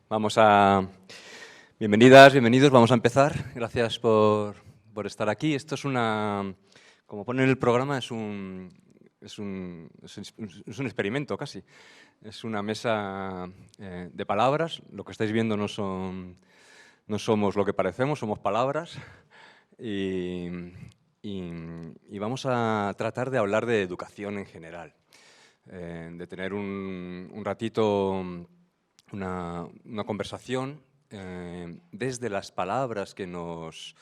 Vamos a... Bienvenidas, bienvenidos, vamos a empezar. Gracias por estar aquí. Esto es una... Como pone en el programa, es un experimento casi. Es una mesa de palabras. Lo que estáis viendo no somos lo que parecemos, somos palabras. Y vamos a tratar de hablar de educación en general. De tener un ratito, una conversación desde las palabras que nos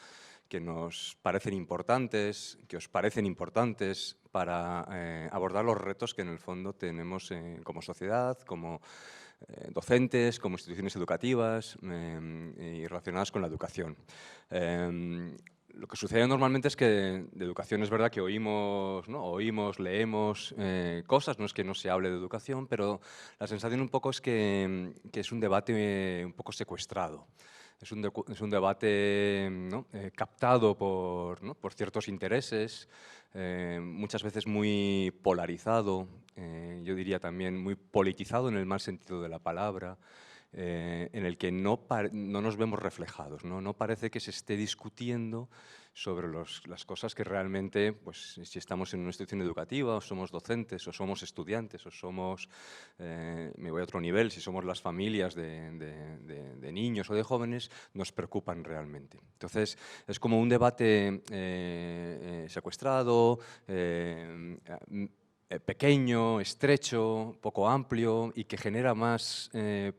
parecen importantes, que os parecen importantes para abordar los retos que en el fondo tenemos como sociedad, como docentes, como instituciones educativas y relacionadas con la educación. Lo que sucede normalmente es que de educación es verdad que oímos, ¿no? Leemos cosas, no es que no se hable de educación, pero la sensación un poco es que es un debate un poco secuestrado. Es un debate, ¿no? Captado por ciertos intereses, muchas veces muy polarizado, yo diría también muy politizado en el mal sentido de la palabra, en el que no nos vemos reflejados, no parece que se esté discutiendo sobre las cosas que realmente, pues si estamos en una institución educativa, o somos docentes, o somos estudiantes, o somos, me voy a otro nivel, si somos las familias de niños o de jóvenes, nos preocupan realmente. Entonces, es como un debate secuestrado, pequeño, estrecho, poco amplio y que genera más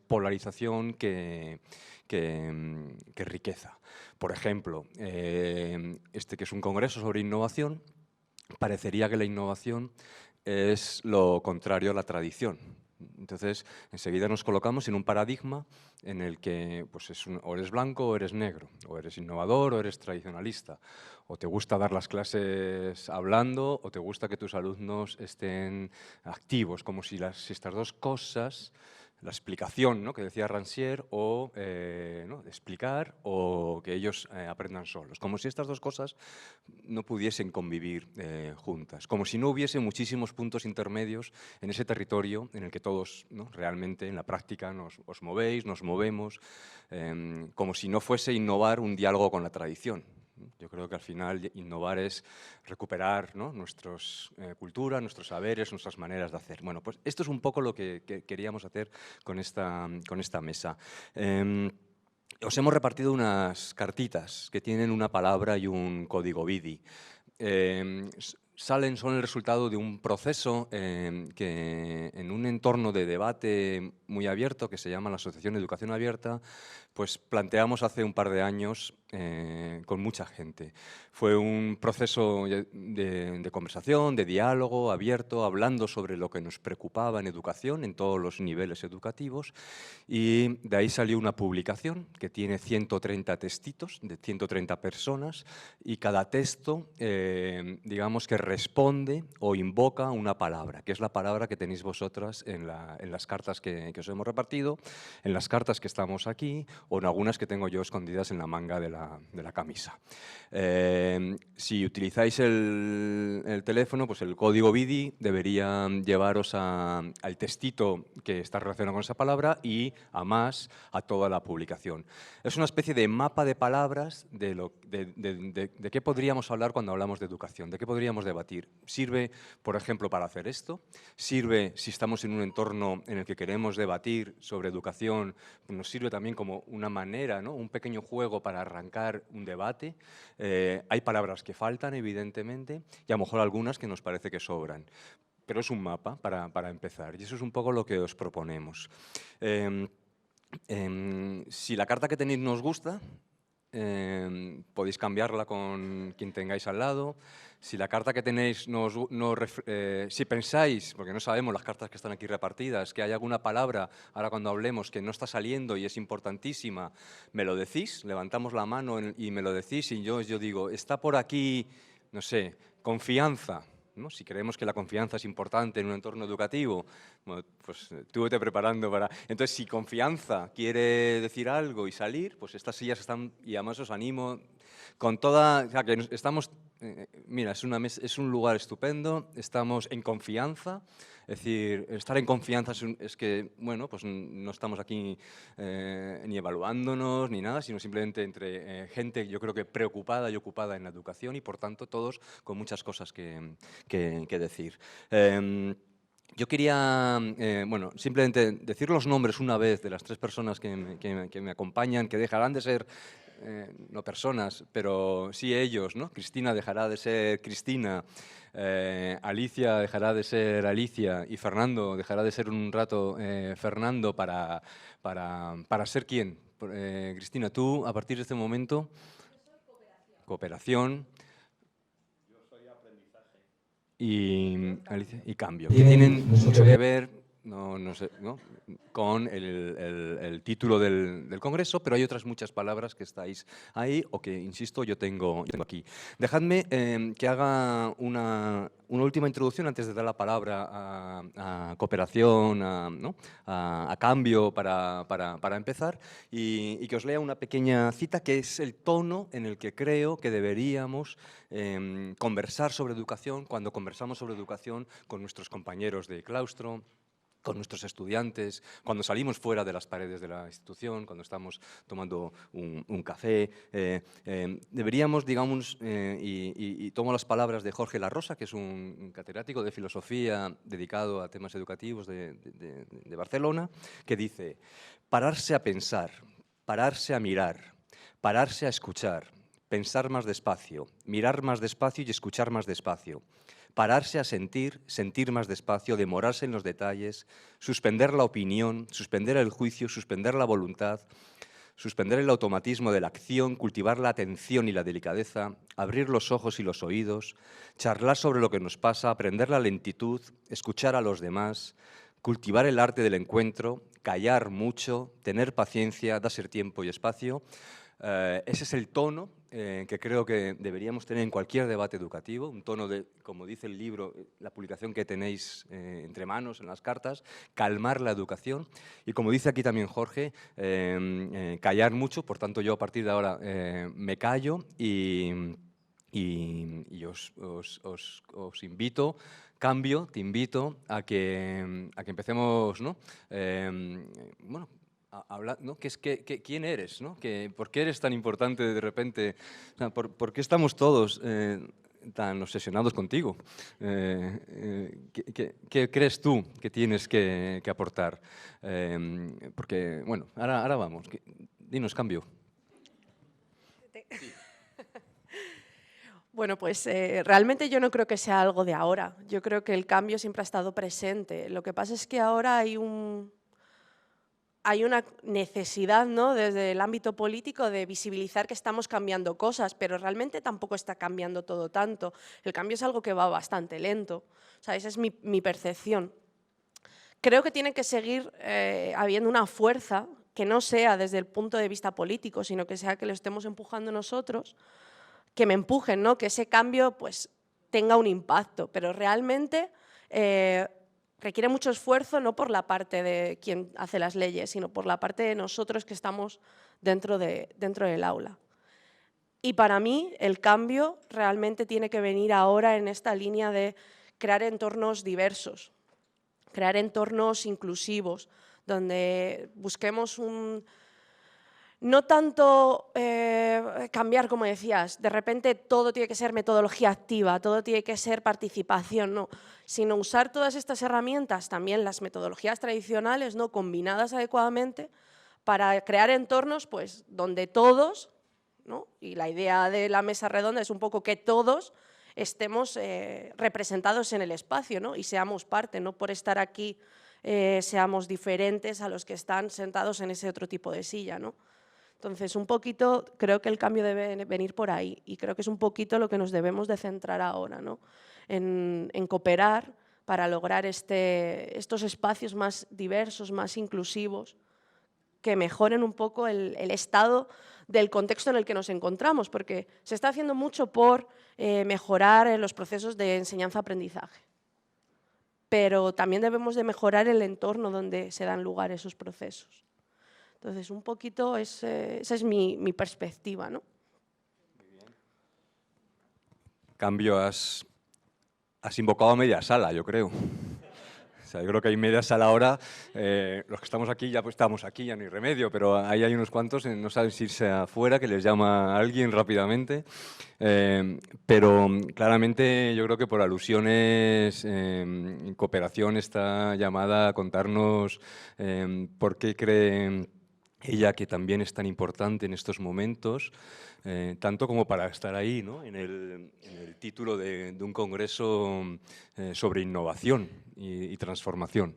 polarización que riqueza. Por ejemplo, este que es un congreso sobre innovación, parecería que la innovación es lo contrario a la tradición. Entonces, enseguida nos colocamos en un paradigma en el que pues o eres blanco o eres negro, o eres innovador o eres tradicionalista, o te gusta dar las clases hablando o te gusta que tus alumnos estén activos, como si estas dos cosas, la explicación, ¿no?, que decía Rancière, o ¿no?, explicar o que ellos aprendan solos, como si estas dos cosas no pudiesen convivir juntas, como si no hubiese muchísimos puntos intermedios en ese territorio en el que todos, ¿no?, realmente en la práctica os movéis, nos movemos, como si no fuese innovar un diálogo con la tradición. Yo creo que al final innovar es recuperar, ¿no?, nuestras culturas, nuestros saberes, nuestras maneras de hacer. Bueno, pues esto es un poco lo que queríamos hacer con esta mesa. Os hemos repartido unas cartitas que tienen una palabra y un código BIDI. Son el resultado de un proceso que en un entorno de debate muy abierto que se llama la Asociación Educación Abierta, pues planteamos hace un par de años con mucha gente. Fue un proceso de conversación, de diálogo abierto, hablando sobre lo que nos preocupaba en educación, en todos los niveles educativos, y de ahí salió una publicación que tiene 130 textitos de 130 personas y cada texto, digamos que responde o invoca una palabra, que es la palabra que tenéis vosotras en las cartas que os hemos repartido, en las cartas que estamos aquí o en algunas que tengo yo escondidas en la manga de la camisa. Si utilizáis el teléfono, pues el código BIDI debería llevaros al textito que está relacionado con esa palabra y a toda la publicación. Es una especie de mapa de palabras de qué podríamos hablar cuando hablamos de educación, de qué podríamos debatir. Sirve, por ejemplo, para hacer esto, sirve si estamos en un entorno en el que queremos debatir sobre educación, nos sirve también como una manera, ¿no?, un pequeño juego para arrancar un debate. Hay palabras que faltan, evidentemente, y a lo mejor algunas que nos parece que sobran. Pero es un mapa para empezar, y eso es un poco lo que os proponemos. Si la carta que tenéis no os gusta, podéis cambiarla con quien tengáis al lado. Si la carta que tenéis si pensáis, porque no sabemos las cartas que están aquí repartidas, que hay alguna palabra, ahora cuando hablemos, que no está saliendo y es importantísima, me lo decís, levantamos la mano y me lo decís y yo digo, está por aquí, no sé, confianza, ¿no? Si creemos que la confianza es importante en un entorno educativo, bueno, pues tú vete preparando para... Entonces, si confianza quiere decir algo y salir, pues estas sillas están, y además os animo, con toda, o sea, que estamos, mira, es un lugar estupendo, estamos en confianza. Es decir, estar en confianza es que, bueno, pues no estamos aquí ni evaluándonos ni nada, sino simplemente entre gente, yo creo que preocupada y ocupada en la educación y, por tanto, todos con muchas cosas que decir. Yo quería, bueno, simplemente decir los nombres una vez de las 3 personas que me acompañan, que dejarán de ser, no personas, pero sí ellos, ¿no? Cristina dejará de ser Cristina, Alicia dejará de ser Alicia y Fernando dejará de ser un rato Fernando para ser ¿quién? Cristina, tú, a partir de este momento... Cooperación. Y cambio, que tienen mucho que ver, no sé, ¿no? con el título del Congreso, pero hay otras muchas palabras que estáis ahí o que, insisto, yo tengo aquí. Dejadme que haga una última introducción antes de dar la palabra a cooperación, ¿no? a cambio para empezar, y que os lea una pequeña cita que es el tono en el que creo que deberíamos conversar sobre educación cuando conversamos sobre educación con nuestros compañeros de claustro, con nuestros estudiantes, cuando salimos fuera de las paredes de la institución, cuando estamos tomando un café. Deberíamos, digamos, y tomo las palabras de Jorge Larrosa, que es un catedrático de filosofía dedicado a temas educativos de Barcelona, que dice: pararse a pensar, pararse a mirar, pararse a escuchar, pensar más despacio, mirar más despacio y escuchar más despacio. Pararse a sentir, sentir más despacio, demorarse en los detalles, suspender la opinión, suspender el juicio, suspender la voluntad, suspender el automatismo de la acción, cultivar la atención y la delicadeza, abrir los ojos y los oídos, charlar sobre lo que nos pasa, aprender la lentitud, escuchar a los demás, cultivar el arte del encuentro, callar mucho, tener paciencia, darse tiempo y espacio. Ese es el tono que creo que deberíamos tener en cualquier debate educativo, un tono de, como dice el libro, la publicación que tenéis entre manos en las cartas, calmar la educación. Y como dice aquí también Jorge, callar mucho, por tanto yo a partir de ahora me callo y os invito, te invito a que empecemos, ¿no? Bueno, ¿no? ¿Quién eres? ¿No? ¿Por qué eres tan importante de repente? O sea, ¿por qué estamos todos tan obsesionados contigo? ¿Qué crees tú que tienes que aportar? Porque, bueno, ahora vamos. Dinos, cambio. Bueno, pues realmente yo no creo que sea algo de ahora. Yo creo que el cambio siempre ha estado presente. Lo que pasa es que ahora hay una necesidad, ¿no?, desde el ámbito político de visibilizar que estamos cambiando cosas, pero realmente tampoco está cambiando todo tanto. El cambio es algo que va bastante lento. O sea, esa es mi percepción. Creo que tiene que seguir habiendo una fuerza que no sea desde el punto de vista político, sino que sea que lo estemos empujando nosotros, que me empujen, ¿no? Que ese cambio pues, tenga un impacto, pero realmente requiere mucho esfuerzo, no por la parte de quien hace las leyes, sino por la parte de nosotros que estamos dentro del aula. Y para mí el cambio realmente tiene que venir ahora en esta línea de crear entornos diversos, crear entornos inclusivos, donde busquemos no tanto cambiar, como decías, de repente todo tiene que ser metodología activa, todo tiene que ser participación, no, sino usar todas estas herramientas, también las metodologías tradicionales, ¿no?, combinadas adecuadamente para crear entornos pues, donde todos, ¿no?, y la idea de la mesa redonda es un poco que todos estemos representados en el espacio, ¿no?, y seamos parte, no por estar aquí seamos diferentes a los que están sentados en ese otro tipo de silla, ¿no? Entonces, un poquito, creo que el cambio debe venir por ahí y creo que es un poquito lo que nos debemos de centrar ahora, ¿no? En cooperar para lograr estos espacios más diversos, más inclusivos, que mejoren un poco el estado del contexto en el que nos encontramos, porque se está haciendo mucho por mejorar los procesos de enseñanza-aprendizaje, pero también debemos de mejorar el entorno donde se dan lugar esos procesos. Entonces, un poquito esa es mi perspectiva, ¿no? Cambio, has invocado a media sala, yo creo. O sea, yo creo que hay media sala ahora, los que estamos aquí ya pues estamos aquí, ya no hay remedio, pero ahí hay unos cuantos, no saben si irse afuera, que les llama a alguien rápidamente. Pero claramente yo creo que por alusiones, Cooperación está llamada a contarnos por qué cree ella que también es tan importante en estos momentos, tanto como para estar ahí, ¿no? en el título de un congreso sobre innovación y transformación.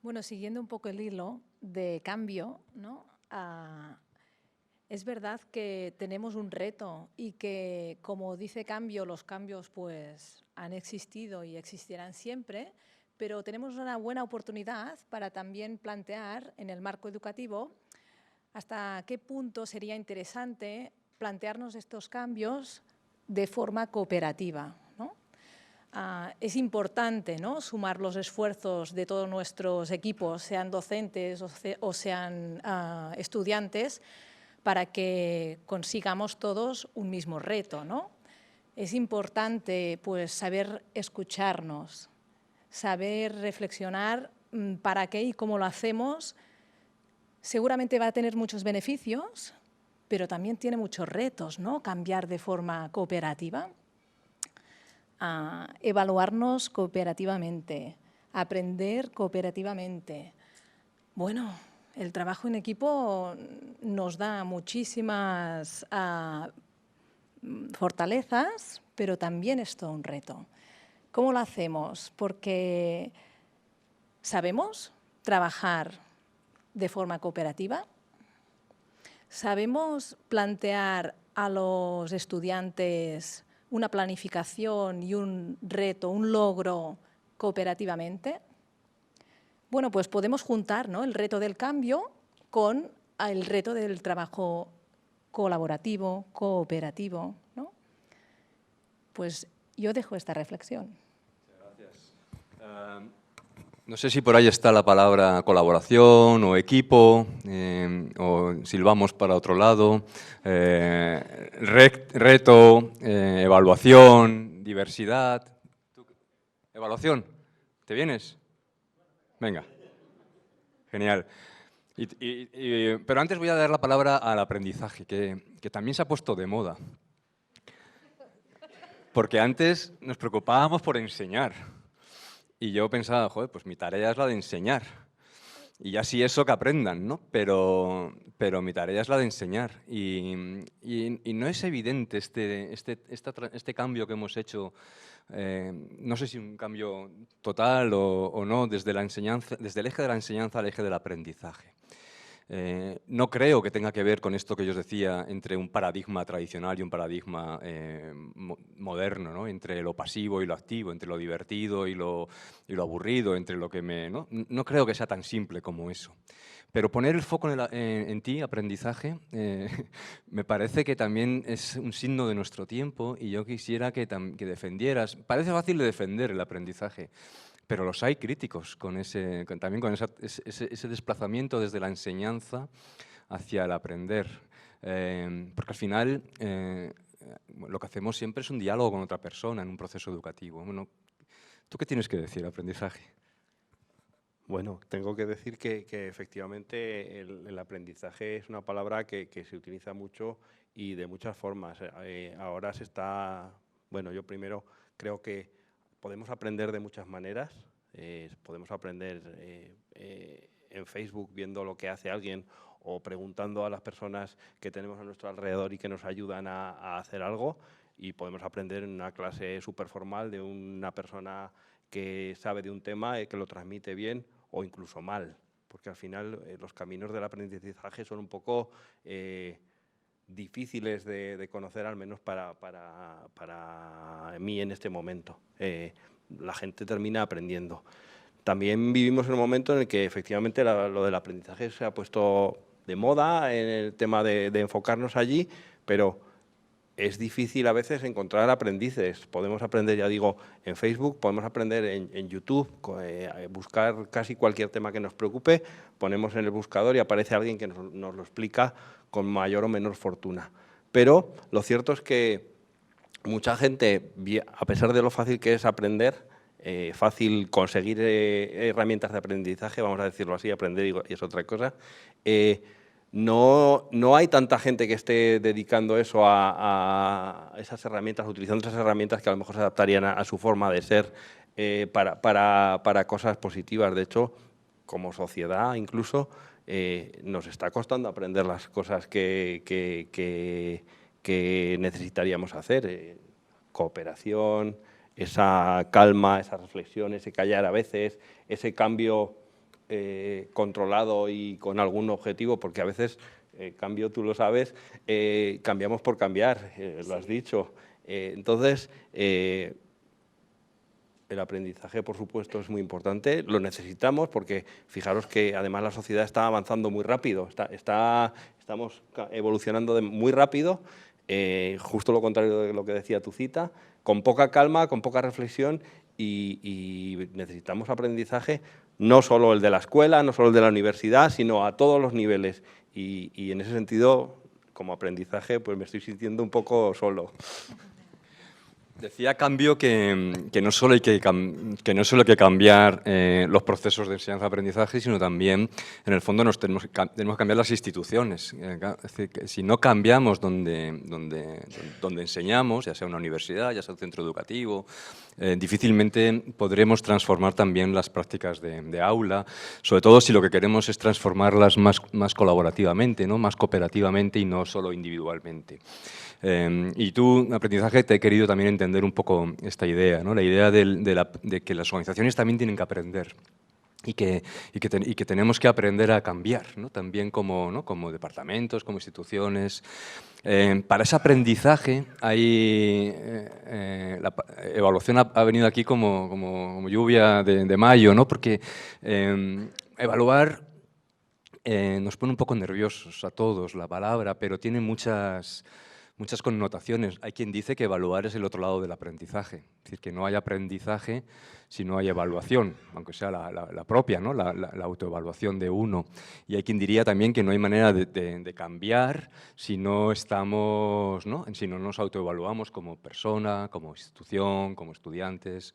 Bueno, siguiendo un poco el hilo de cambio, ¿no? Es verdad que tenemos un reto y que, como dice Cambio, los cambios pues, han existido y existirán siempre, pero tenemos una buena oportunidad para también plantear en el marco educativo hasta qué punto sería interesante plantearnos estos cambios de forma cooperativa, ¿no? Es importante, ¿no?, sumar los esfuerzos de todos nuestros equipos, sean docentes o sean estudiantes, para que consigamos todos un mismo reto, ¿no? Es importante pues, saber escucharnos, saber reflexionar para qué y cómo lo hacemos. Seguramente va a tener muchos beneficios, pero también tiene muchos retos, ¿no? Cambiar de forma cooperativa, evaluarnos cooperativamente, aprender cooperativamente. Bueno, el trabajo en equipo nos da muchísimas fortalezas, pero también es todo un reto. ¿Cómo lo hacemos? Porque sabemos trabajar de forma cooperativa, sabemos plantear a los estudiantes una planificación y un reto, un logro cooperativamente. Bueno, pues podemos juntar, ¿no?, el reto del cambio con el reto del trabajo colaborativo, cooperativo, ¿no? Pues yo dejo esta reflexión. Gracias. No sé si por ahí está la palabra colaboración o equipo, o silbamos para otro lado, reto, evaluación, diversidad. ¿Evaluación? ¿Te vienes? Venga, genial. Pero antes voy a dar la palabra al aprendizaje, que también se ha puesto de moda. Porque antes nos preocupábamos por enseñar. Y yo pensaba, joder, pues mi tarea es la de enseñar. Y ya sí eso que aprendan, ¿no? Pero mi tarea es la de enseñar. Y no es evidente este cambio que hemos hecho, no sé si un cambio total o no, desde la enseñanza, desde el eje de la enseñanza al eje del aprendizaje. No creo que tenga que ver con esto que yo os decía entre un paradigma tradicional y un paradigma moderno, ¿no? Entre lo pasivo y lo activo, entre lo divertido y lo aburrido, entre lo que no creo que sea tan simple como eso. Pero poner el foco en ti, aprendizaje, me parece que también es un signo de nuestro tiempo y yo quisiera que defendieras. Parece fácil de defender el aprendizaje, pero los hay críticos también con ese desplazamiento desde la enseñanza hacia el aprender. Porque al final lo que hacemos siempre es un diálogo con otra persona en un proceso educativo. Bueno, ¿tú qué tienes que decir, aprendizaje? Bueno, tengo que decir que efectivamente el aprendizaje es una palabra que se utiliza mucho y de muchas formas. Ahora se está, bueno, yo primero creo que podemos aprender de muchas maneras. Podemos aprender en Facebook viendo lo que hace alguien o preguntando a las personas que tenemos a nuestro alrededor y que nos ayudan a hacer algo, y podemos aprender en una clase súper formal de una persona que sabe de un tema y que lo transmite bien o incluso mal, porque al final los caminos del aprendizaje son un poco difíciles de conocer, al menos para mí en este momento. La gente termina aprendiendo. También vivimos en un momento en el que efectivamente lo del aprendizaje se ha puesto de moda en el tema de enfocarnos allí, pero es difícil a veces encontrar aprendices. Podemos aprender, ya digo, en Facebook, podemos aprender en YouTube, buscar casi cualquier tema que nos preocupe, ponemos en el buscador y aparece alguien que nos lo explica con mayor o menor fortuna. pero lo cierto es que mucha gente, a pesar de lo fácil que es aprender, fácil conseguir herramientas de aprendizaje, vamos a decirlo así, aprender y es otra cosa, no hay tanta gente que esté dedicando eso a esas herramientas, utilizando esas herramientas que a lo mejor se adaptarían a su forma de ser para cosas positivas. De hecho, como sociedad incluso, nos está costando aprender las cosas que necesitaríamos hacer. Cooperación, esa calma, esa reflexión, ese callar a veces, ese cambio controlado y con algún objetivo, porque a veces, cambio, tú lo sabes, cambiamos por cambiar, lo has dicho. Entonces, el aprendizaje, por supuesto, es muy importante, lo necesitamos porque fijaros que además la sociedad está avanzando muy rápido, estamos evolucionando muy rápido, justo lo contrario de lo que decía tu cita, con poca calma, con poca reflexión y necesitamos aprendizaje, no solo el de la escuela, no solo el de la universidad, sino a todos los niveles. Y en ese sentido, como aprendizaje, pues me estoy sintiendo un poco solo. Decía Cambio que no solo hay que que cambiar los procesos de enseñanza-aprendizaje, sino también, en el fondo, tenemos que cambiar las instituciones. Es decir, que si no cambiamos donde enseñamos, ya sea una universidad, ya sea un centro educativo, difícilmente podremos transformar también las prácticas de aula, sobre todo si lo que queremos es transformarlas más colaborativamente, ¿no? Más cooperativamente y no solo individualmente. Y tú, aprendizaje, te he querido también entender un poco esta idea, ¿no? La idea de que las organizaciones también tienen que aprender y que tenemos que aprender a cambiar, ¿no? También como departamentos, como instituciones. Para ese aprendizaje, la evaluación ha venido aquí como lluvia de mayo, ¿no? Porque evaluar nos pone un poco nerviosos a todos, la palabra, pero tiene muchas connotaciones. Hay quien dice que evaluar es el otro lado del aprendizaje, es decir, que no hay aprendizaje si no hay evaluación, aunque sea la propia, ¿no? la autoevaluación de uno. Y hay quien diría también que no hay manera de cambiar si no estamos, ¿no? Si no nos autoevaluamos como persona, como institución, como estudiantes.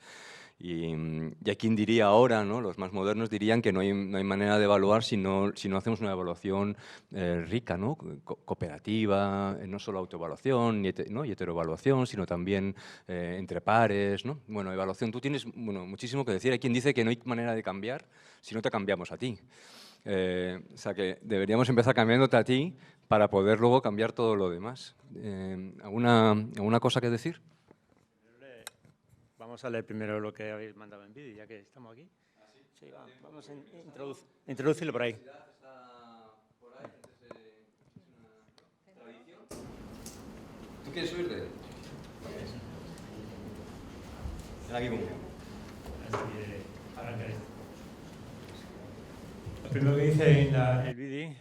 Y hay quien diría ahora, ¿no? Los más modernos dirían que no hay manera de evaluar si no hacemos una evaluación rica, ¿no? Cooperativa, no solo autoevaluación y heteroevaluación, sino también entre pares, ¿no? Bueno, evaluación, tú tienes muchísimo que decir. Hay quien dice que no hay manera de cambiar si no te cambiamos a ti. O sea, que deberíamos empezar cambiándote a ti para poder luego cambiar todo lo demás. ¿Alguna cosa que decir? Vamos a leer primero lo que habéis mandado en vídeo, ya que estamos aquí. Sí, vamos a introducirlo por ahí. ¿Tú quieres subir de él? Aquí mismo. Lo primero que dice en el vídeo,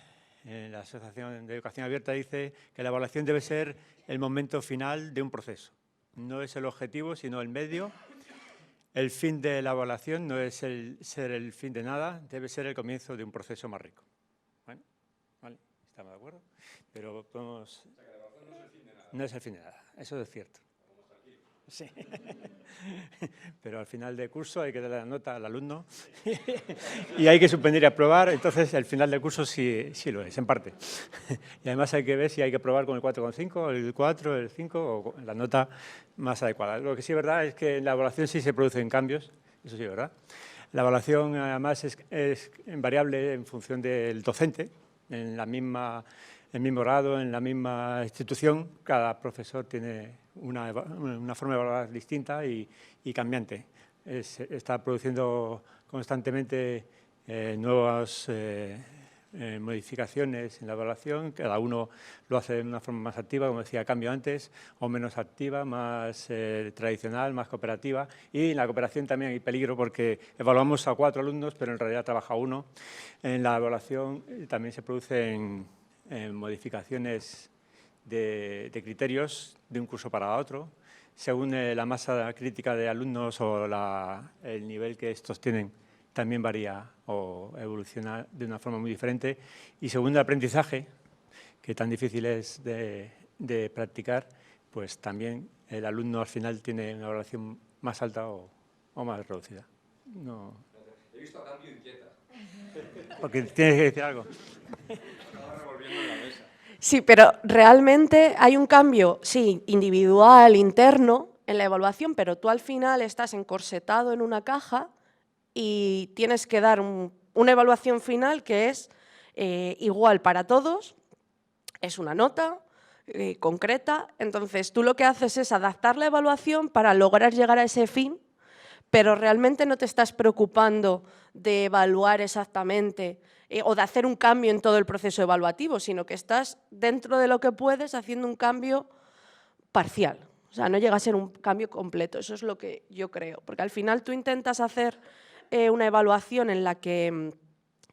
en la Asociación de Educación Abierta, dice que la evaluación debe ser el momento final de un proceso. No es el objetivo, sino el medio. El fin de la evaluación no es ser el fin de nada, debe ser el comienzo de un proceso más rico. Bueno, vale, estamos de acuerdo. Pero podemos... No es el fin de nada, eso es cierto. Sí. Pero al final del curso hay que dar la nota al alumno y hay que suspender y aprobar, entonces el final del curso sí lo es, en parte. Y además hay que ver si hay que aprobar con el 4,5, el 4, el 5 o la nota más adecuada. Lo que sí es verdad es que en la evaluación sí se producen cambios, eso sí es verdad. La evaluación además es variable en función del docente, en el mismo grado, en la misma institución, cada profesor tiene una forma de evaluar distinta y cambiante. Está produciendo constantemente nuevas modificaciones en la evaluación, cada uno lo hace de una forma más activa, como decía Cambio antes, o menos activa, más tradicional, más cooperativa. Y en la cooperación también hay peligro porque evaluamos a 4 alumnos, pero en realidad trabaja uno. En la evaluación también se producen modificaciones de criterios de un curso para otro, según la masa crítica de alumnos o el nivel que estos tienen, también varía o evoluciona de una forma muy diferente. Y según el aprendizaje, que tan difícil es de de practicar, pues también el alumno al final tiene una evaluación más alta o más reducida. No. He visto a Cambio inquieta. Porque tienes que decir algo. Estaba revolviendo en la mesa. Sí, pero realmente hay un cambio, sí, individual, interno, en la evaluación, pero tú al final estás encorsetado en una caja y tienes que dar una evaluación final que es igual para todos, es una nota concreta, entonces tú lo que haces es adaptar la evaluación para lograr llegar a ese fin, pero realmente no te estás preocupando de evaluar exactamente o de hacer un cambio en todo el proceso evaluativo, sino que estás dentro de lo que puedes haciendo un cambio parcial. O sea, no llega a ser un cambio completo, eso es lo que yo creo, porque al final tú intentas hacer una evaluación en la que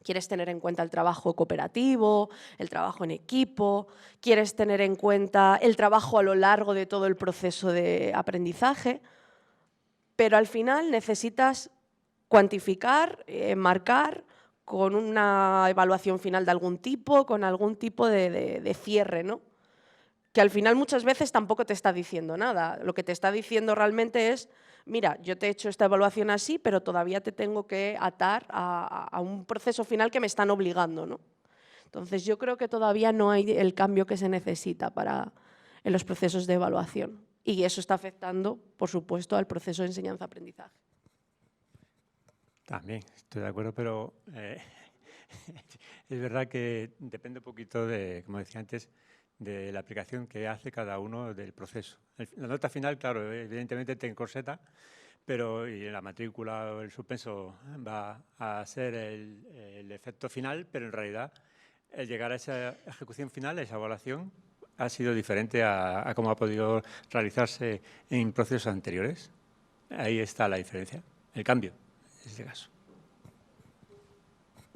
quieres tener en cuenta el trabajo cooperativo, el trabajo en equipo, quieres tener en cuenta el trabajo a lo largo de todo el proceso de aprendizaje, pero al final necesitas cuantificar, marcar con una evaluación final de algún tipo, con algún tipo de cierre, ¿no? Que al final muchas veces tampoco te está diciendo nada. Lo que te está diciendo realmente es, mira, yo te he hecho esta evaluación así, pero todavía te tengo que atar a un proceso final que me están obligando, ¿no? Entonces yo creo que todavía no hay el cambio que se necesita en los procesos de evaluación. Y eso está afectando, por supuesto, al proceso de enseñanza-aprendizaje. También, estoy de acuerdo, pero es verdad que depende un poquito de, como decía antes, de la aplicación que hace cada uno del proceso. La nota final, claro, evidentemente te encorseta, pero y la matrícula o el suspenso va a ser el efecto final, pero en realidad el llegar a esa ejecución final, a esa evaluación, ha sido diferente a cómo ha podido realizarse en procesos anteriores. Ahí está la diferencia, el cambio, en este caso.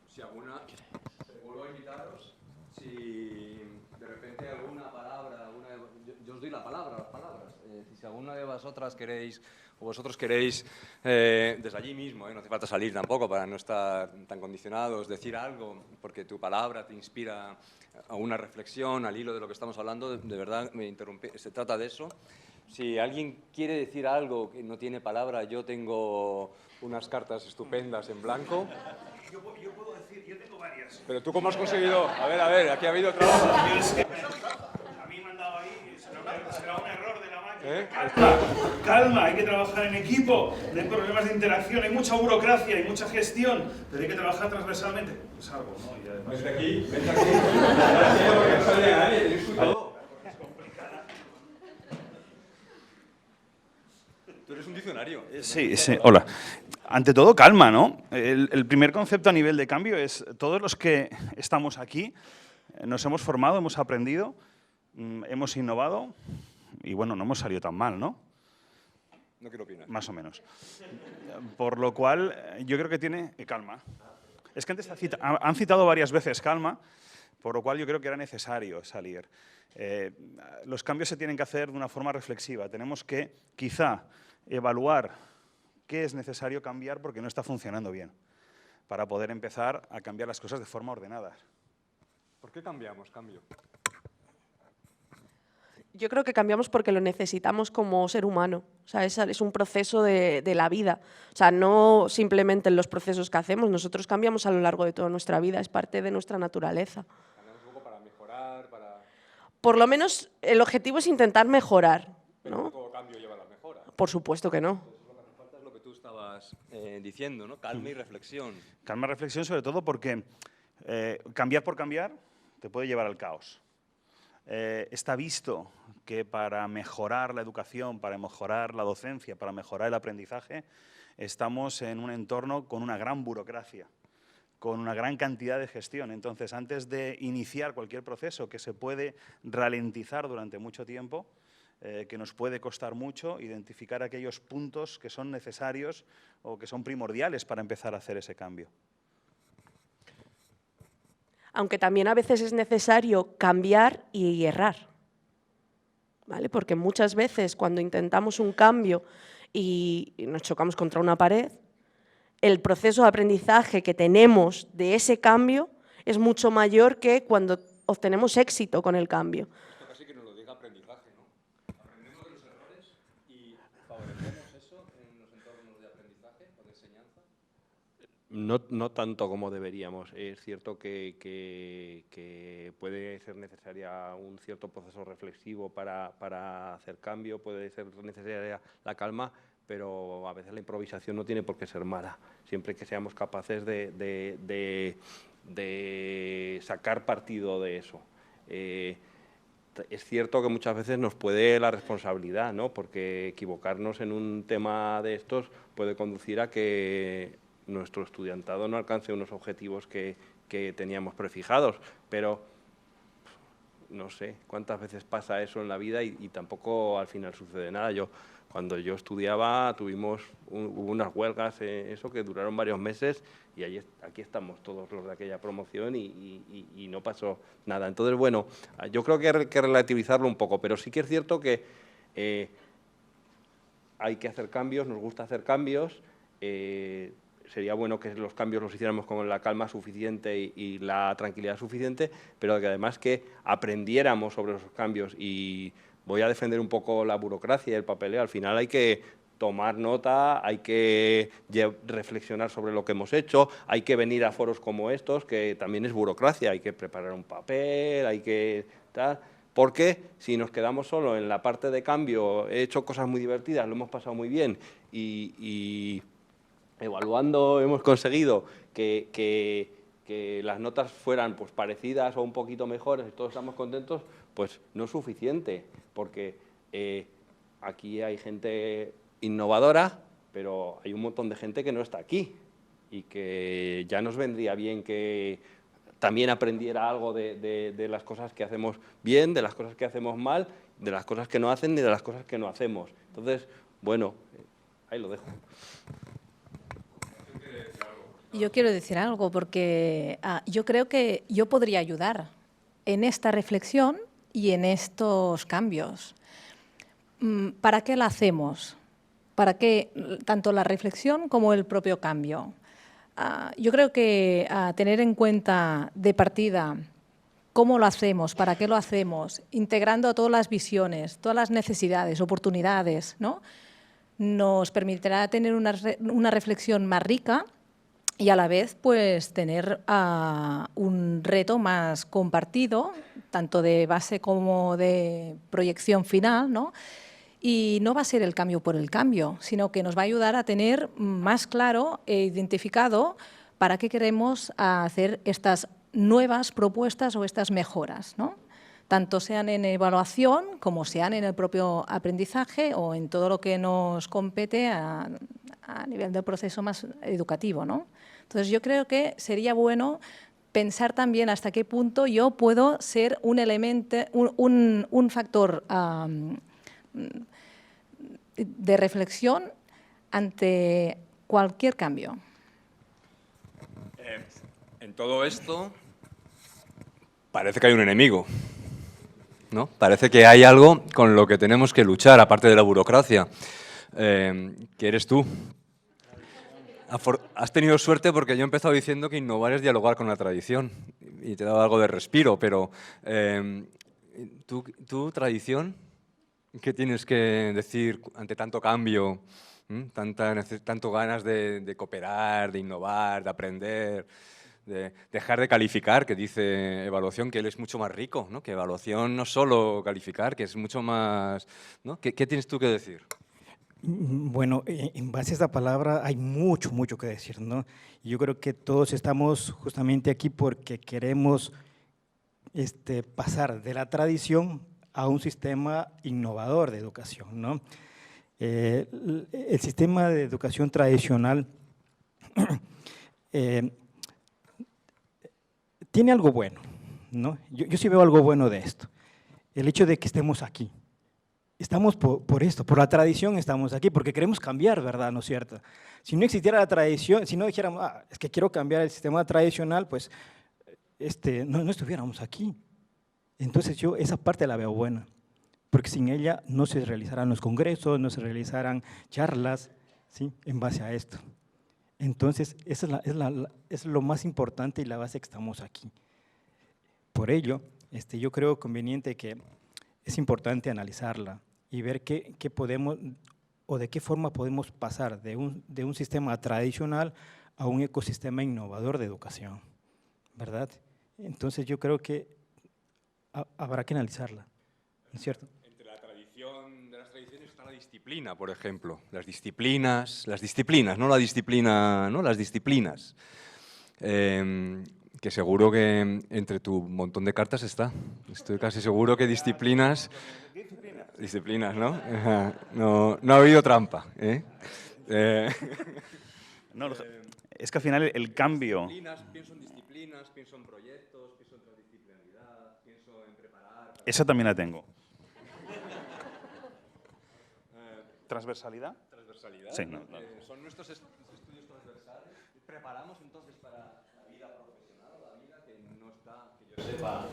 Si alguna, vuelvo a invitaros, si de repente alguna palabra, yo os doy la palabra, las palabras, si alguna de vosotras queréis, o vosotros queréis, desde allí mismo, no hace falta salir tampoco para no estar tan condicionados, decir algo, porque tu palabra te inspira a una reflexión al hilo de lo que estamos hablando, de verdad, se trata de eso. Si alguien quiere decir algo que no tiene palabra, yo tengo unas cartas estupendas en blanco. Yo puedo decir, yo tengo varias. Pero tú, ¿cómo has conseguido? A ver, aquí ha habido trabajo. A mí me han dado ahí, será un error de la máquina. Calma, hay que trabajar en equipo, no hay problemas de interacción, hay mucha burocracia, hay mucha gestión, pero hay que trabajar transversalmente. Pues algo, ¿no? Y además... Vente aquí. Porque no sale nadie, tenéis cuidado. Tú eres un diccionario. Sí, hola. Ante todo, calma, ¿no? El primer concepto a nivel de cambio es todos los que estamos aquí nos hemos formado, hemos aprendido, hemos innovado y, bueno, no hemos salido tan mal, ¿no? No quiero opinar. Más o menos. Por lo cual, yo creo que tiene calma. Es que antes han citado varias veces calma, por lo cual yo creo que era necesario salir. Los cambios se tienen que hacer de una forma reflexiva. Tenemos que, quizá, evaluar qué es necesario cambiar porque no está funcionando bien, para poder empezar a cambiar las cosas de forma ordenada. ¿Por qué cambiamos? Yo creo que cambiamos porque lo necesitamos como ser humano. O sea, es un proceso de la vida. O sea, no simplemente en los procesos que hacemos, nosotros cambiamos a lo largo de toda nuestra vida, es parte de nuestra naturaleza. Cambiamos un poco para mejorar, para... Por lo menos el objetivo es intentar mejorar, Pero ¿no? no todo cambio lleva a la mejora. Por supuesto que no. Lo que hace falta es lo que tú estabas diciendo, ¿no? Calma y reflexión. Calma, reflexión, sobre todo porque cambiar por cambiar te puede llevar al caos. Está visto que para mejorar la educación, para mejorar la docencia, para mejorar el aprendizaje, estamos en un entorno con una gran burocracia, con una gran cantidad de gestión. Entonces, antes de iniciar cualquier proceso que se puede ralentizar durante mucho tiempo, que nos puede costar mucho, identificar aquellos puntos que son necesarios o que son primordiales para empezar a hacer ese cambio. Aunque también a veces es necesario cambiar y errar, ¿vale? Porque muchas veces cuando intentamos un cambio y nos chocamos contra una pared, el proceso de aprendizaje que tenemos de ese cambio es mucho mayor que cuando obtenemos éxito con el cambio. Esto casi que nos lo diga ¿Favorecemos eso en los entornos de aprendizaje o de enseñanza? No tanto como deberíamos. Es cierto que puede ser necesaria un cierto proceso reflexivo para hacer cambio, puede ser necesaria la calma, pero a veces la improvisación no tiene por qué ser mala, siempre que seamos capaces de sacar partido de eso. Es cierto que muchas veces nos puede la responsabilidad, ¿no? Porque equivocarnos en un tema de estos puede conducir a que nuestro estudiantado no alcance unos objetivos que teníamos prefijados, pero no sé cuántas veces pasa eso en la vida y tampoco al final sucede nada. Cuando yo estudiaba hubo unas huelgas, eso que duraron varios meses y aquí estamos todos los de aquella promoción y no pasó nada. Entonces, bueno, yo creo que hay que relativizarlo un poco, pero sí que es cierto que hay que hacer cambios, nos gusta hacer cambios. Sería bueno que los cambios los hiciéramos con la calma suficiente y la tranquilidad suficiente, pero que además que aprendiéramos sobre esos cambios. Y voy a defender un poco la burocracia y el papeleo. Al final hay que tomar nota, hay que reflexionar sobre lo que hemos hecho, hay que venir a foros como estos, que también es burocracia, hay que preparar un papel, hay que tal. Porque si nos quedamos solo en la parte de cambio, he hecho cosas muy divertidas, lo hemos pasado muy bien y evaluando hemos conseguido que las notas fueran pues parecidas o un poquito mejores y todos estamos contentos, pues no es suficiente, porque aquí hay gente innovadora, pero hay un montón de gente que no está aquí y que ya nos vendría bien que también aprendiera algo de las cosas que hacemos bien, de las cosas que hacemos mal, de las cosas que no hacen ni de las cosas que no hacemos. Entonces, bueno, ahí lo dejo. Yo quiero decir algo porque yo creo que yo podría ayudar en esta reflexión y en estos cambios. ¿Para qué la hacemos? ¿Para qué tanto la reflexión como el propio cambio? Yo creo que tener en cuenta de partida cómo lo hacemos, para qué lo hacemos, integrando todas las visiones, todas las necesidades, oportunidades, ¿no? Nos permitirá tener una reflexión más rica y a la vez pues tener un reto más compartido, tanto de base como de proyección final, ¿no? Y no va a ser el cambio por el cambio, sino que nos va a ayudar a tener más claro e identificado para qué queremos hacer estas nuevas propuestas o estas mejoras, ¿no? Tanto sean en evaluación como sean en el propio aprendizaje o en todo lo que nos compete a nivel del proceso más educativo, ¿no? Entonces, yo creo que sería bueno pensar también hasta qué punto yo puedo ser un elemento, un factor de reflexión ante cualquier cambio. En todo esto parece que hay un enemigo, ¿no? Parece que hay algo con lo que tenemos que luchar, aparte de la burocracia, que eres tú. Has tenido suerte porque yo he empezado diciendo que innovar es dialogar con la tradición y te he dado algo de respiro, pero ¿tu tradición? ¿Qué tienes que decir ante tanto cambio, tanto ganas de cooperar, de innovar, de aprender, de dejar de calificar, que dice evaluación, que él es mucho más rico, ¿no? Que evaluación no es solo calificar, que es mucho más, ¿no? ¿Qué tienes tú que decir? Bueno, en base a esta palabra hay mucho que decir, ¿no? Yo creo que todos estamos justamente aquí porque queremos pasar de la tradición a un sistema innovador de educación, ¿no? El sistema de educación tradicional tiene algo bueno, ¿no? Yo sí veo algo bueno de esto, el hecho de que estemos aquí. Estamos por esto, por la tradición estamos aquí, porque queremos cambiar, ¿verdad? ¿No es cierto? Si no existiera la tradición, si no dijéramos, es que quiero cambiar el sistema tradicional, pues no estuviéramos aquí. Entonces yo esa parte la veo buena, porque sin ella no se realizarán los congresos, no se realizarán charlas, ¿sí? En base a esto. Entonces, eso es lo más importante y la base que estamos aquí. Por ello, yo creo conveniente que es importante analizarla y ver qué podemos o de qué forma podemos pasar de un sistema tradicional a un ecosistema innovador de educación, ¿verdad? Entonces yo creo que habrá que analizarla, ¿no es cierto? Entre la tradición de las tradiciones está la disciplina, por ejemplo. Las disciplinas, no la disciplina, ¿no? Las disciplinas. Que seguro que entre tu montón de cartas está. Estoy casi seguro que disciplinas... Disciplinas, ¿no? No ha habido trampa, ¿eh? No, es que al final el cambio... Pienso en disciplinas, pienso en proyectos, pienso en transdisciplinaridad, pienso en preparar... Esa también la tengo. ¿Transversalidad? Transversalidad. Sí, no. Son nuestros estudios transversales. Preparamos entonces para la vida profesional, la vida que no está, que yo sepa,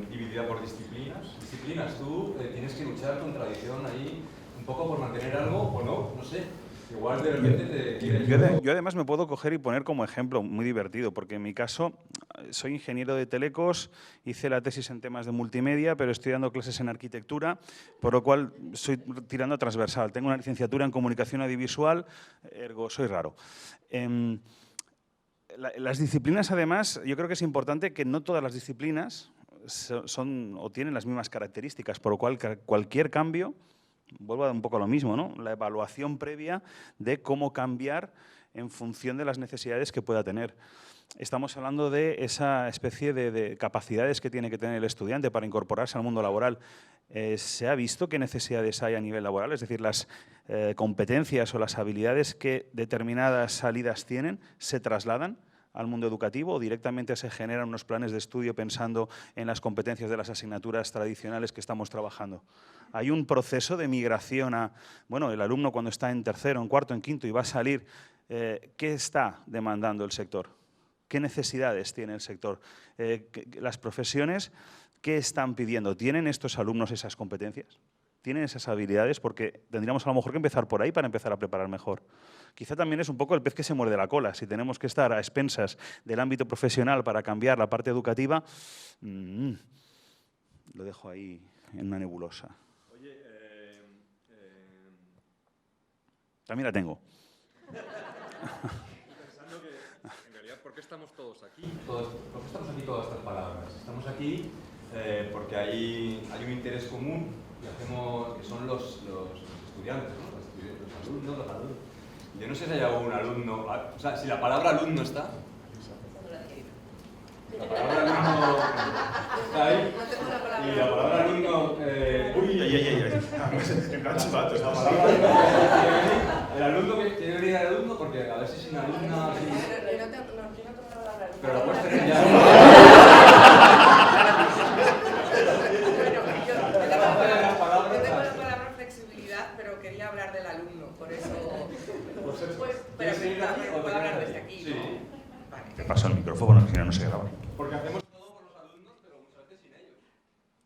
dividida por disciplinas. Disciplinas, tú tienes que luchar con tradición ahí un poco por mantener algo o no sé. Igual de repente te quieres... Yo además me puedo coger y poner como ejemplo muy divertido, porque en mi caso soy ingeniero de telecos, hice la tesis en temas de multimedia, pero estoy dando clases en arquitectura, por lo cual soy tirando a transversal. Tengo una licenciatura en comunicación audiovisual, ergo soy raro. Las disciplinas, además, yo creo que es importante que no todas las disciplinas son o tienen las mismas características, por lo cual cualquier cambio, vuelvo un poco a lo mismo, ¿no? La evaluación previa de cómo cambiar en función de las necesidades que pueda tener. Estamos hablando de esa especie de capacidades que tiene que tener el estudiante para incorporarse al mundo laboral. ¿Se ha visto qué necesidades hay a nivel laboral? Es decir, las competencias o las habilidades que determinadas salidas tienen, ¿se trasladan al mundo educativo o directamente se generan unos planes de estudio pensando en las competencias de las asignaturas tradicionales que estamos trabajando? Hay un proceso de migración a, bueno, el alumno cuando está en tercero, en cuarto, en quinto y va a salir, ¿qué está demandando el sector? ¿Qué necesidades tiene el sector? Las profesiones, ¿qué están pidiendo? ¿Tienen estos alumnos esas competencias? ¿Tienen esas habilidades? Porque tendríamos a lo mejor que empezar por ahí para empezar a preparar mejor. Quizá también es un poco el pez que se muerde la cola. Si tenemos que estar a expensas del ámbito profesional para cambiar la parte educativa, lo dejo ahí en una nebulosa. Oye, también la tengo. Pensando que, en realidad, ¿por qué estamos todos aquí? ¿Por qué estamos aquí todas estas palabras? Estamos aquí porque hay un interés común que son los estudiantes, ¿no? Los alumnos. Yo no sé si hay algún alumno, o sea, si la palabra alumno está. La palabra alumno está ahí. Y la palabra alumno. El alumno que tiene que venir al alumno, porque a ver si sin alumna. Pero lo puedes tener ya. Yo tengo la palabra flexibilidad, pero quería hablar del alumno, por eso. Pero puedo hablar desde aquí, ¿no? Vale. Te paso el micrófono, que si no, no se graba. Porque hacemos todo por los alumnos, pero muchas veces sin ellos.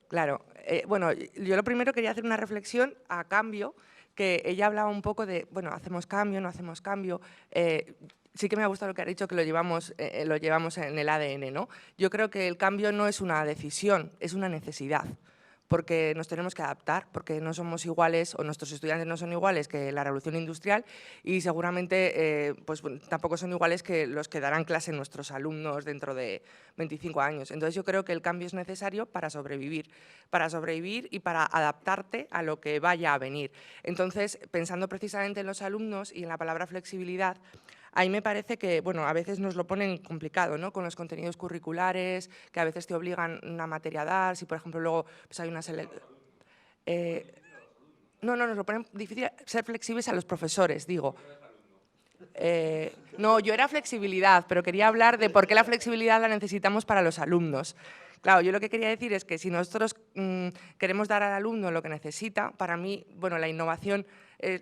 Claro. Bueno, yo lo primero quería hacer una reflexión a cambio, que ella hablaba un poco de, bueno, hacemos cambio, no hacemos cambio. Sí que me ha gustado lo que ha dicho, que lo llevamos en el ADN, ¿no? Yo creo que el cambio no es una decisión, es una necesidad, porque nos tenemos que adaptar, porque no somos iguales, o nuestros estudiantes no son iguales que la revolución industrial y seguramente pues, tampoco son iguales que los que darán clase nuestros alumnos dentro de 25 años. Entonces yo creo que el cambio es necesario para sobrevivir y para adaptarte a lo que vaya a venir. Entonces, pensando precisamente en los alumnos y en la palabra flexibilidad, ahí me parece que, bueno, a veces nos lo ponen complicado, ¿no? Con los contenidos curriculares, que a veces te obligan una materia a dar, si por ejemplo luego pues hay una selección... no, nos lo ponen difícil ser flexibles a los profesores, digo. No, yo era flexibilidad, pero quería hablar de por qué la flexibilidad la necesitamos para los alumnos. Claro, yo lo que quería decir es que si nosotros queremos dar al alumno lo que necesita, para mí, bueno, la innovación,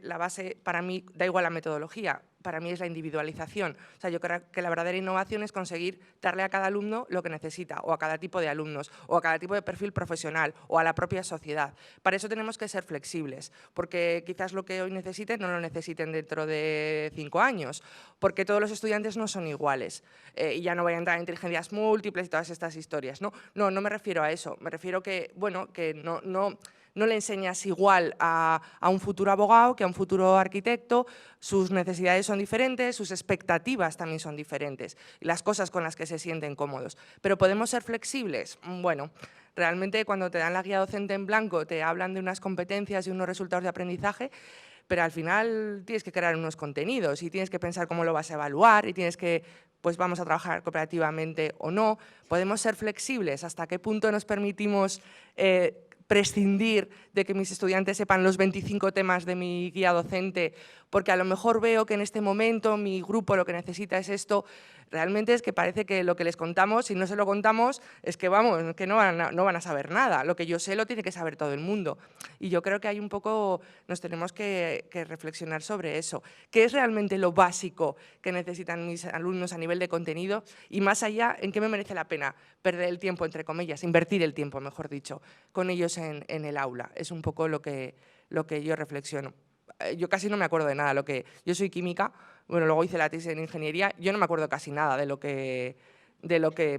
la base, para mí, da igual la metodología, para mí es la individualización. O sea, yo creo que la verdadera innovación es conseguir darle a cada alumno lo que necesita, o a cada tipo de alumnos, o a cada tipo de perfil profesional, o a la propia sociedad. Para eso tenemos que ser flexibles, porque quizás lo que hoy necesiten no lo necesiten dentro de 5 años, porque todos los estudiantes no son iguales. Y ya no voy a entrar en inteligencias múltiples y todas estas historias, ¿no? No me refiero a eso, me refiero que, bueno, que no No le enseñas igual a un futuro abogado que a un futuro arquitecto, sus necesidades son diferentes, sus expectativas también son diferentes, y las cosas con las que se sienten cómodos. ¿Pero podemos ser flexibles? Bueno, realmente cuando te dan la guía docente en blanco te hablan de unas competencias y unos resultados de aprendizaje, pero al final tienes que crear unos contenidos y tienes que pensar cómo lo vas a evaluar y tienes que, pues vamos a trabajar cooperativamente o no. Podemos ser flexibles, hasta qué punto nos permitimos prescindir de que mis estudiantes sepan los 25 temas de mi guía docente, porque a lo mejor veo que en este momento mi grupo lo que necesita es esto. Realmente es que parece que lo que les contamos, si no se lo contamos, es que vamos, que no van a saber nada. Lo que yo sé lo tiene que saber todo el mundo. Y yo creo que hay un poco, nos tenemos que reflexionar sobre eso. ¿Qué es realmente lo básico que necesitan mis alumnos a nivel de contenido? Y más allá, ¿en qué me merece la pena perder el tiempo, entre comillas, invertir el tiempo, mejor dicho, con ellos en el aula? Es un poco lo que yo reflexiono. Yo casi no me acuerdo de nada. Yo soy química, bueno, luego hice la tesis en ingeniería, yo no me acuerdo casi nada de lo que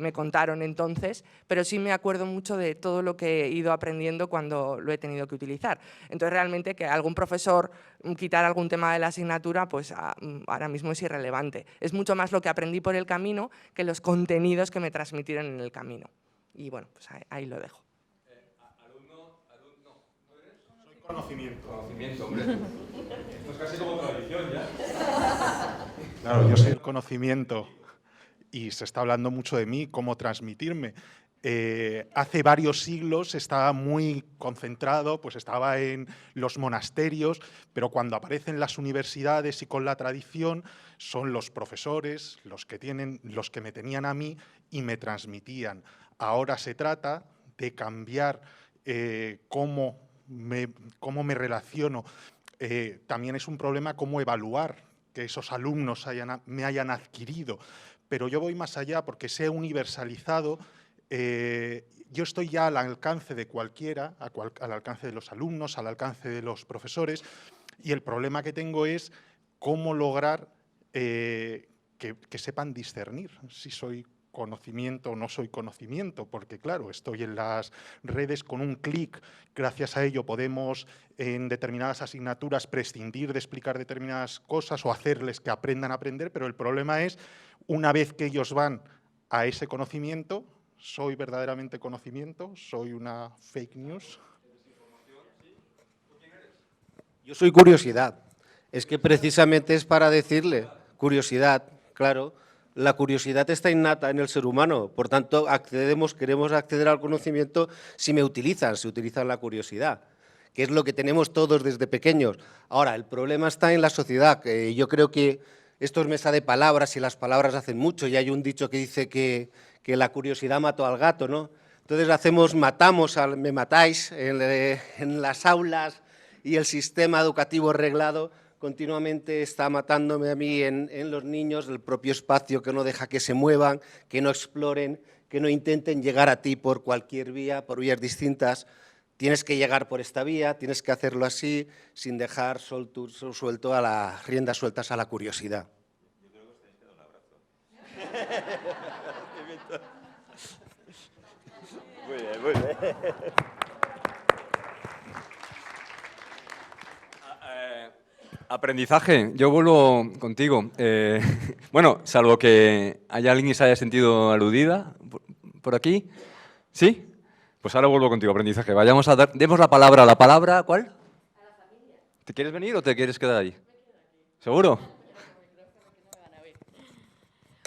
me contaron entonces, pero sí me acuerdo mucho de todo lo que he ido aprendiendo cuando lo he tenido que utilizar. Entonces, realmente que algún profesor quitara algún tema de la asignatura, pues ahora mismo es irrelevante. Es mucho más lo que aprendí por el camino que los contenidos que me transmitieron en el camino. Y bueno, pues ahí lo dejo. Conocimiento. Conocimiento, hombre. Esto es casi como tradición ya. Claro, yo soy el conocimiento y se está hablando mucho de mí, cómo transmitirme. Hace varios siglos estaba muy concentrado, pues estaba en los monasterios, pero cuando aparecen las universidades y con la tradición, son los profesores los que me tenían a mí y me transmitían. Ahora se trata de cambiar cómo me relaciono. También es un problema cómo evaluar que esos alumnos me hayan adquirido. Pero yo voy más allá porque se ha universalizado. Yo estoy ya al alcance de cualquiera, al alcance de los alumnos, al alcance de los profesores, y el problema que tengo es cómo lograr que sepan discernir si soy conocimiento o no soy conocimiento, porque claro, estoy en las redes con un clic, gracias a ello podemos en determinadas asignaturas prescindir de explicar determinadas cosas o hacerles que aprendan a aprender, pero el problema es, una vez que ellos van a ese conocimiento, ¿soy verdaderamente conocimiento? ¿Soy una fake news? Yo soy curiosidad. Es que precisamente es para decirle, curiosidad, claro. La curiosidad está innata en el ser humano, por tanto, queremos acceder al conocimiento si utilizan la curiosidad, que es lo que tenemos todos desde pequeños. Ahora, el problema está en la sociedad, que yo creo que esto es mesa de palabras y las palabras hacen mucho, y hay un dicho que dice que la curiosidad mató al gato, ¿no? Entonces me matáis en las aulas y el sistema educativo reglado continuamente está matándome a mí en los niños, el propio espacio que no deja que se muevan, que no exploren, que no intenten llegar a ti por cualquier vía, por vías distintas. Tienes que llegar por esta vía, tienes que hacerlo así, sin dejar suelto a las riendas sueltas a la curiosidad. Yo creo que os tenéis que dar un abrazo. Muy bien, muy bien. Aprendizaje, yo vuelvo contigo. Bueno, salvo que haya alguien que se haya sentido aludida por aquí. ¿Sí? Pues ahora vuelvo contigo, aprendizaje. Demos la palabra a la palabra. ¿Cuál? A la familia. ¿Te quieres venir o te quieres quedar ahí? ¿Seguro?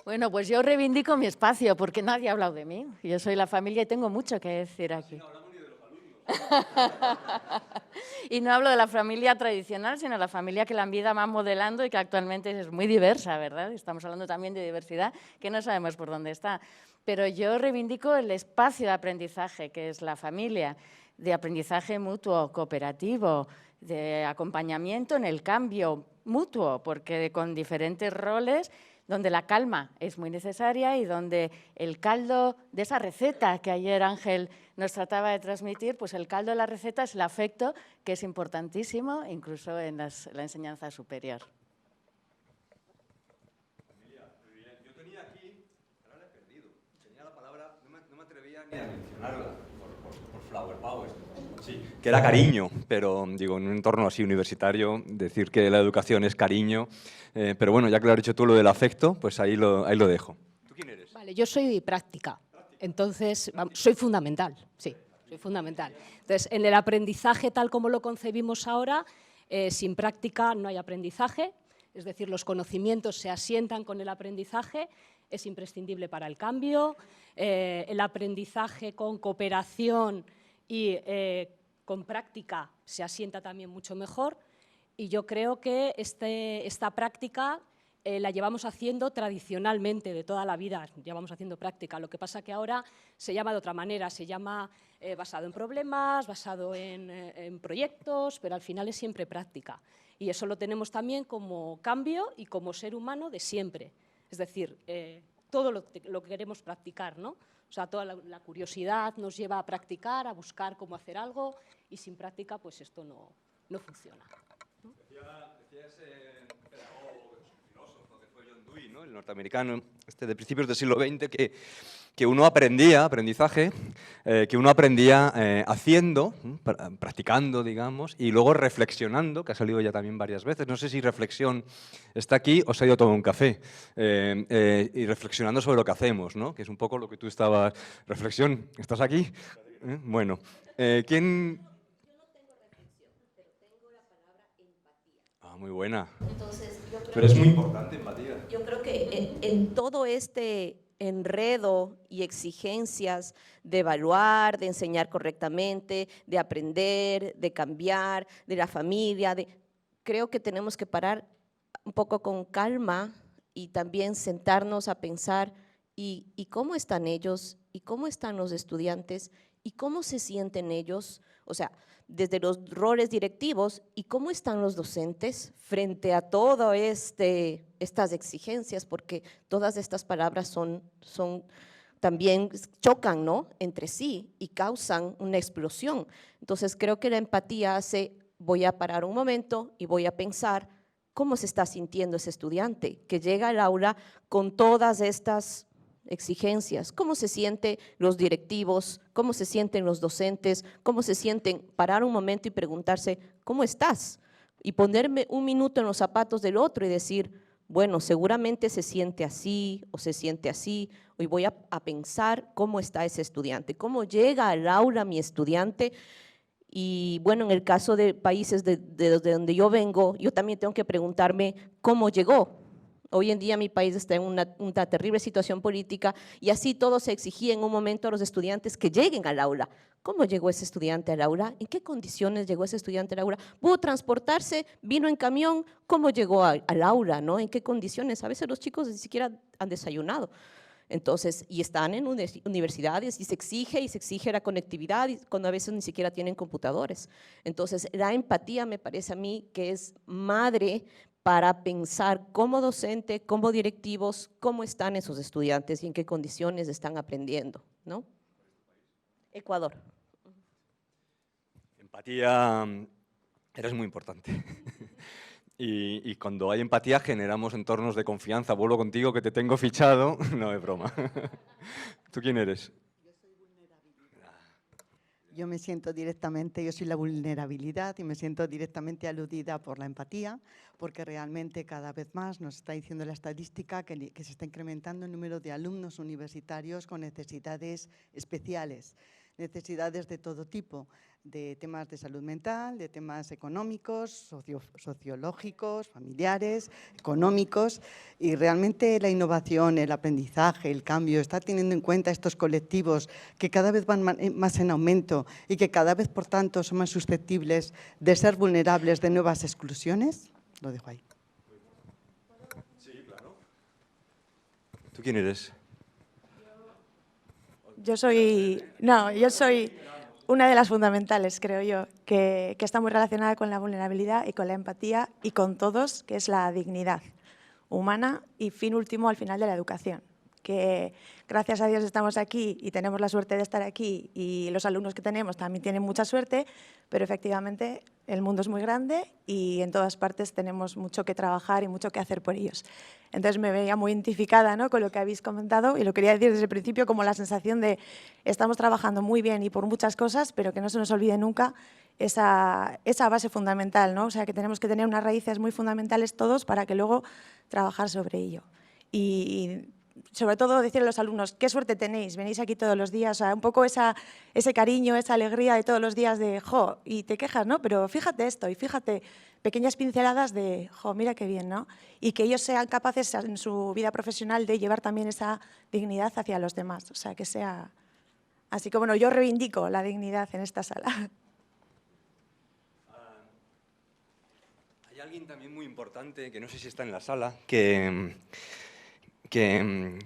Bueno, pues yo reivindico mi espacio porque nadie ha hablado de mí. Yo soy la familia y tengo mucho que decir aquí. Y no hablo de la familia tradicional, sino de la familia que la vida va modelando y que actualmente es muy diversa, ¿verdad? Estamos hablando también de diversidad, que no sabemos por dónde está. Pero yo reivindico el espacio de aprendizaje, que es la familia, de aprendizaje mutuo, cooperativo, de acompañamiento en el cambio mutuo, porque con diferentes roles, donde la calma es muy necesaria y donde el caldo de esa receta que ayer Ángel nos trataba de transmitir, pues el caldo de la receta es el afecto, que es importantísimo, incluso en la enseñanza superior. Yo tenía aquí, ahora la he perdido, tenía la palabra, no me atrevía ni a mencionarla, por Flower Power. Sí, que era cariño, pero digo, en un entorno así universitario, decir que la educación es cariño, pero bueno, ya que lo has dicho tú lo del afecto, pues ahí lo dejo. ¿Tú quién eres? Vale, yo soy práctica, entonces soy fundamental, sí, soy fundamental. Entonces, en el aprendizaje tal como lo concebimos ahora, sin práctica no hay aprendizaje, es decir, los conocimientos se asientan con el aprendizaje, es imprescindible para el cambio, el aprendizaje con cooperación y con práctica se asienta también mucho mejor, y yo creo que esta práctica la llevamos haciendo tradicionalmente de toda la vida, llevamos haciendo práctica. Lo que pasa que ahora se llama de otra manera, se llama basado en problemas, basado en proyectos, pero al final es siempre práctica. Y eso lo tenemos también como cambio y como ser humano de siempre. Es decir, todo lo que queremos practicar, ¿no? O sea, toda la curiosidad nos lleva a practicar, a buscar cómo hacer algo, y sin práctica pues esto no funciona. Decía ese pedagogo, filósofo que fue John Dewey, ¿no? El norteamericano, de principios del siglo XX, que uno aprendía, que uno aprendía haciendo, practicando, digamos, y luego reflexionando, que ha salido ya también varias veces. No sé si reflexión está aquí o se ha ido a tomar un café, y reflexionando sobre lo que hacemos, ¿no? Que es un poco lo que tú estabas... Reflexión, ¿estás aquí? Bueno, ¿quién...? Muy buena. Entonces, pero es muy importante empatía. Yo creo que en todo este enredo y exigencias de evaluar, de enseñar correctamente, de aprender, de cambiar, de la familia, creo que tenemos que parar un poco con calma y también sentarnos a pensar y cómo están ellos, y cómo están los estudiantes, y cómo se sienten ellos, o sea, desde los roles directivos, y cómo están los docentes frente a todas estas exigencias, porque todas estas palabras también chocan, ¿no?, entre sí y causan una explosión. Entonces creo que la empatía hace, voy a parar un momento y voy a pensar cómo se está sintiendo ese estudiante que llega al aula con todas estas exigencias, cómo se sienten los directivos, cómo se sienten los docentes, cómo se sienten, parar un momento y preguntarse, ¿cómo estás? Y ponerme un minuto en los zapatos del otro y decir, bueno, seguramente se siente así o se siente así, y voy a pensar cómo está ese estudiante, cómo llega al aula mi estudiante. Y bueno, en el caso de países de donde yo vengo, yo también tengo que preguntarme cómo llegó. Hoy en día mi país está en una terrible situación política, y así todo se exigía en un momento a los estudiantes que lleguen al aula. ¿Cómo llegó ese estudiante al aula? ¿En qué condiciones llegó ese estudiante al aula? ¿Pudo transportarse? ¿Vino en camión? ¿Cómo llegó al aula, no? ¿En qué condiciones? A veces los chicos ni siquiera han desayunado. Entonces, y están en universidades y se exige la conectividad, cuando a veces ni siquiera tienen computadores. Entonces, la empatía me parece a mí que es madre para pensar como docente, como directivos, cómo están esos estudiantes y en qué condiciones están aprendiendo, ¿no? Ecuador. Empatía eres muy importante. Y cuando hay empatía generamos entornos de confianza. Vuelvo contigo que te tengo fichado. No, es broma. ¿Tú quién eres? Yo me siento directamente, yo soy la vulnerabilidad y me siento directamente aludida por la empatía, porque realmente cada vez más nos está diciendo la estadística que se está incrementando el número de alumnos universitarios con necesidades especiales, necesidades de todo tipo, de temas de salud mental, de temas económicos, sociológicos, familiares, económicos, y realmente la innovación, el aprendizaje, el cambio, está teniendo en cuenta estos colectivos que cada vez van más en aumento y que cada vez, por tanto, son más susceptibles de ser vulnerables de nuevas exclusiones. Lo dejo ahí. Sí, claro. ¿Tú quién eres? Yo soy una de las fundamentales, creo yo, que está muy relacionada con la vulnerabilidad y con la empatía y con todos, que es la dignidad humana y fin último al final de la educación, que gracias a Dios estamos aquí y tenemos la suerte de estar aquí y los alumnos que tenemos también tienen mucha suerte, pero efectivamente el mundo es muy grande y en todas partes tenemos mucho que trabajar y mucho que hacer por ellos. Entonces me veía muy identificada, ¿no?, con lo que habéis comentado y lo quería decir desde el principio como la sensación de estamos trabajando muy bien y por muchas cosas, pero que no se nos olvide nunca esa base fundamental, ¿no? O sea, que tenemos que tener unas raíces muy fundamentales todos para que luego trabajar sobre ello. Y sobre todo decirle a los alumnos, qué suerte tenéis, venís aquí todos los días, o sea, un poco ese cariño, esa alegría de todos los días de, jo, y te quejas, ¿no? Pero fíjate esto y fíjate, pequeñas pinceladas de, jo, mira qué bien, ¿no? Y que ellos sean capaces en su vida profesional de llevar también esa dignidad hacia los demás, o sea, que sea... Así que, bueno, yo reivindico la dignidad en esta sala. Hay alguien también muy importante, que no sé si está en la sala, que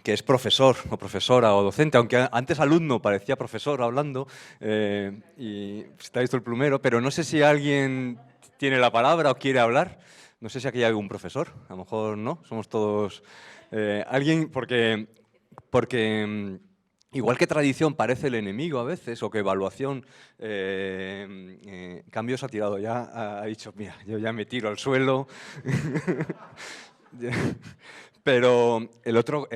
es profesor o profesora o docente, aunque antes alumno parecía profesor hablando, y se te ha visto el plumero, pero no sé si alguien tiene la palabra o quiere hablar. No sé si aquí hay algún profesor, a lo mejor no, somos todos... alguien, porque igual que tradición parece el enemigo a veces, o que evaluación, Cambio se ha tirado ya, ha dicho, mira, yo ya me tiro al suelo. Pero el otro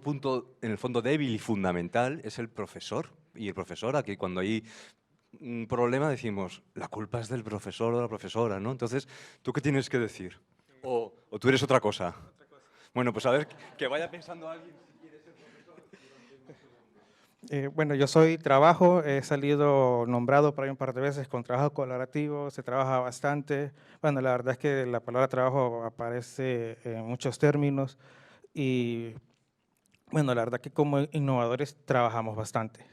punto, en el fondo débil y fundamental, es el profesor y el profesora, que cuando hay un problema decimos, la culpa es del profesor o de la profesora, ¿no? Entonces, ¿tú qué tienes que decir? ¿O tú eres otra cosa? Bueno, pues a ver, que vaya pensando alguien. Bueno, yo trabajo, he salido nombrado por ahí un par de veces con trabajo colaborativo, se trabaja bastante. Bueno, la verdad es que la palabra trabajo aparece en muchos términos y, bueno, la verdad que como innovadores trabajamos bastante.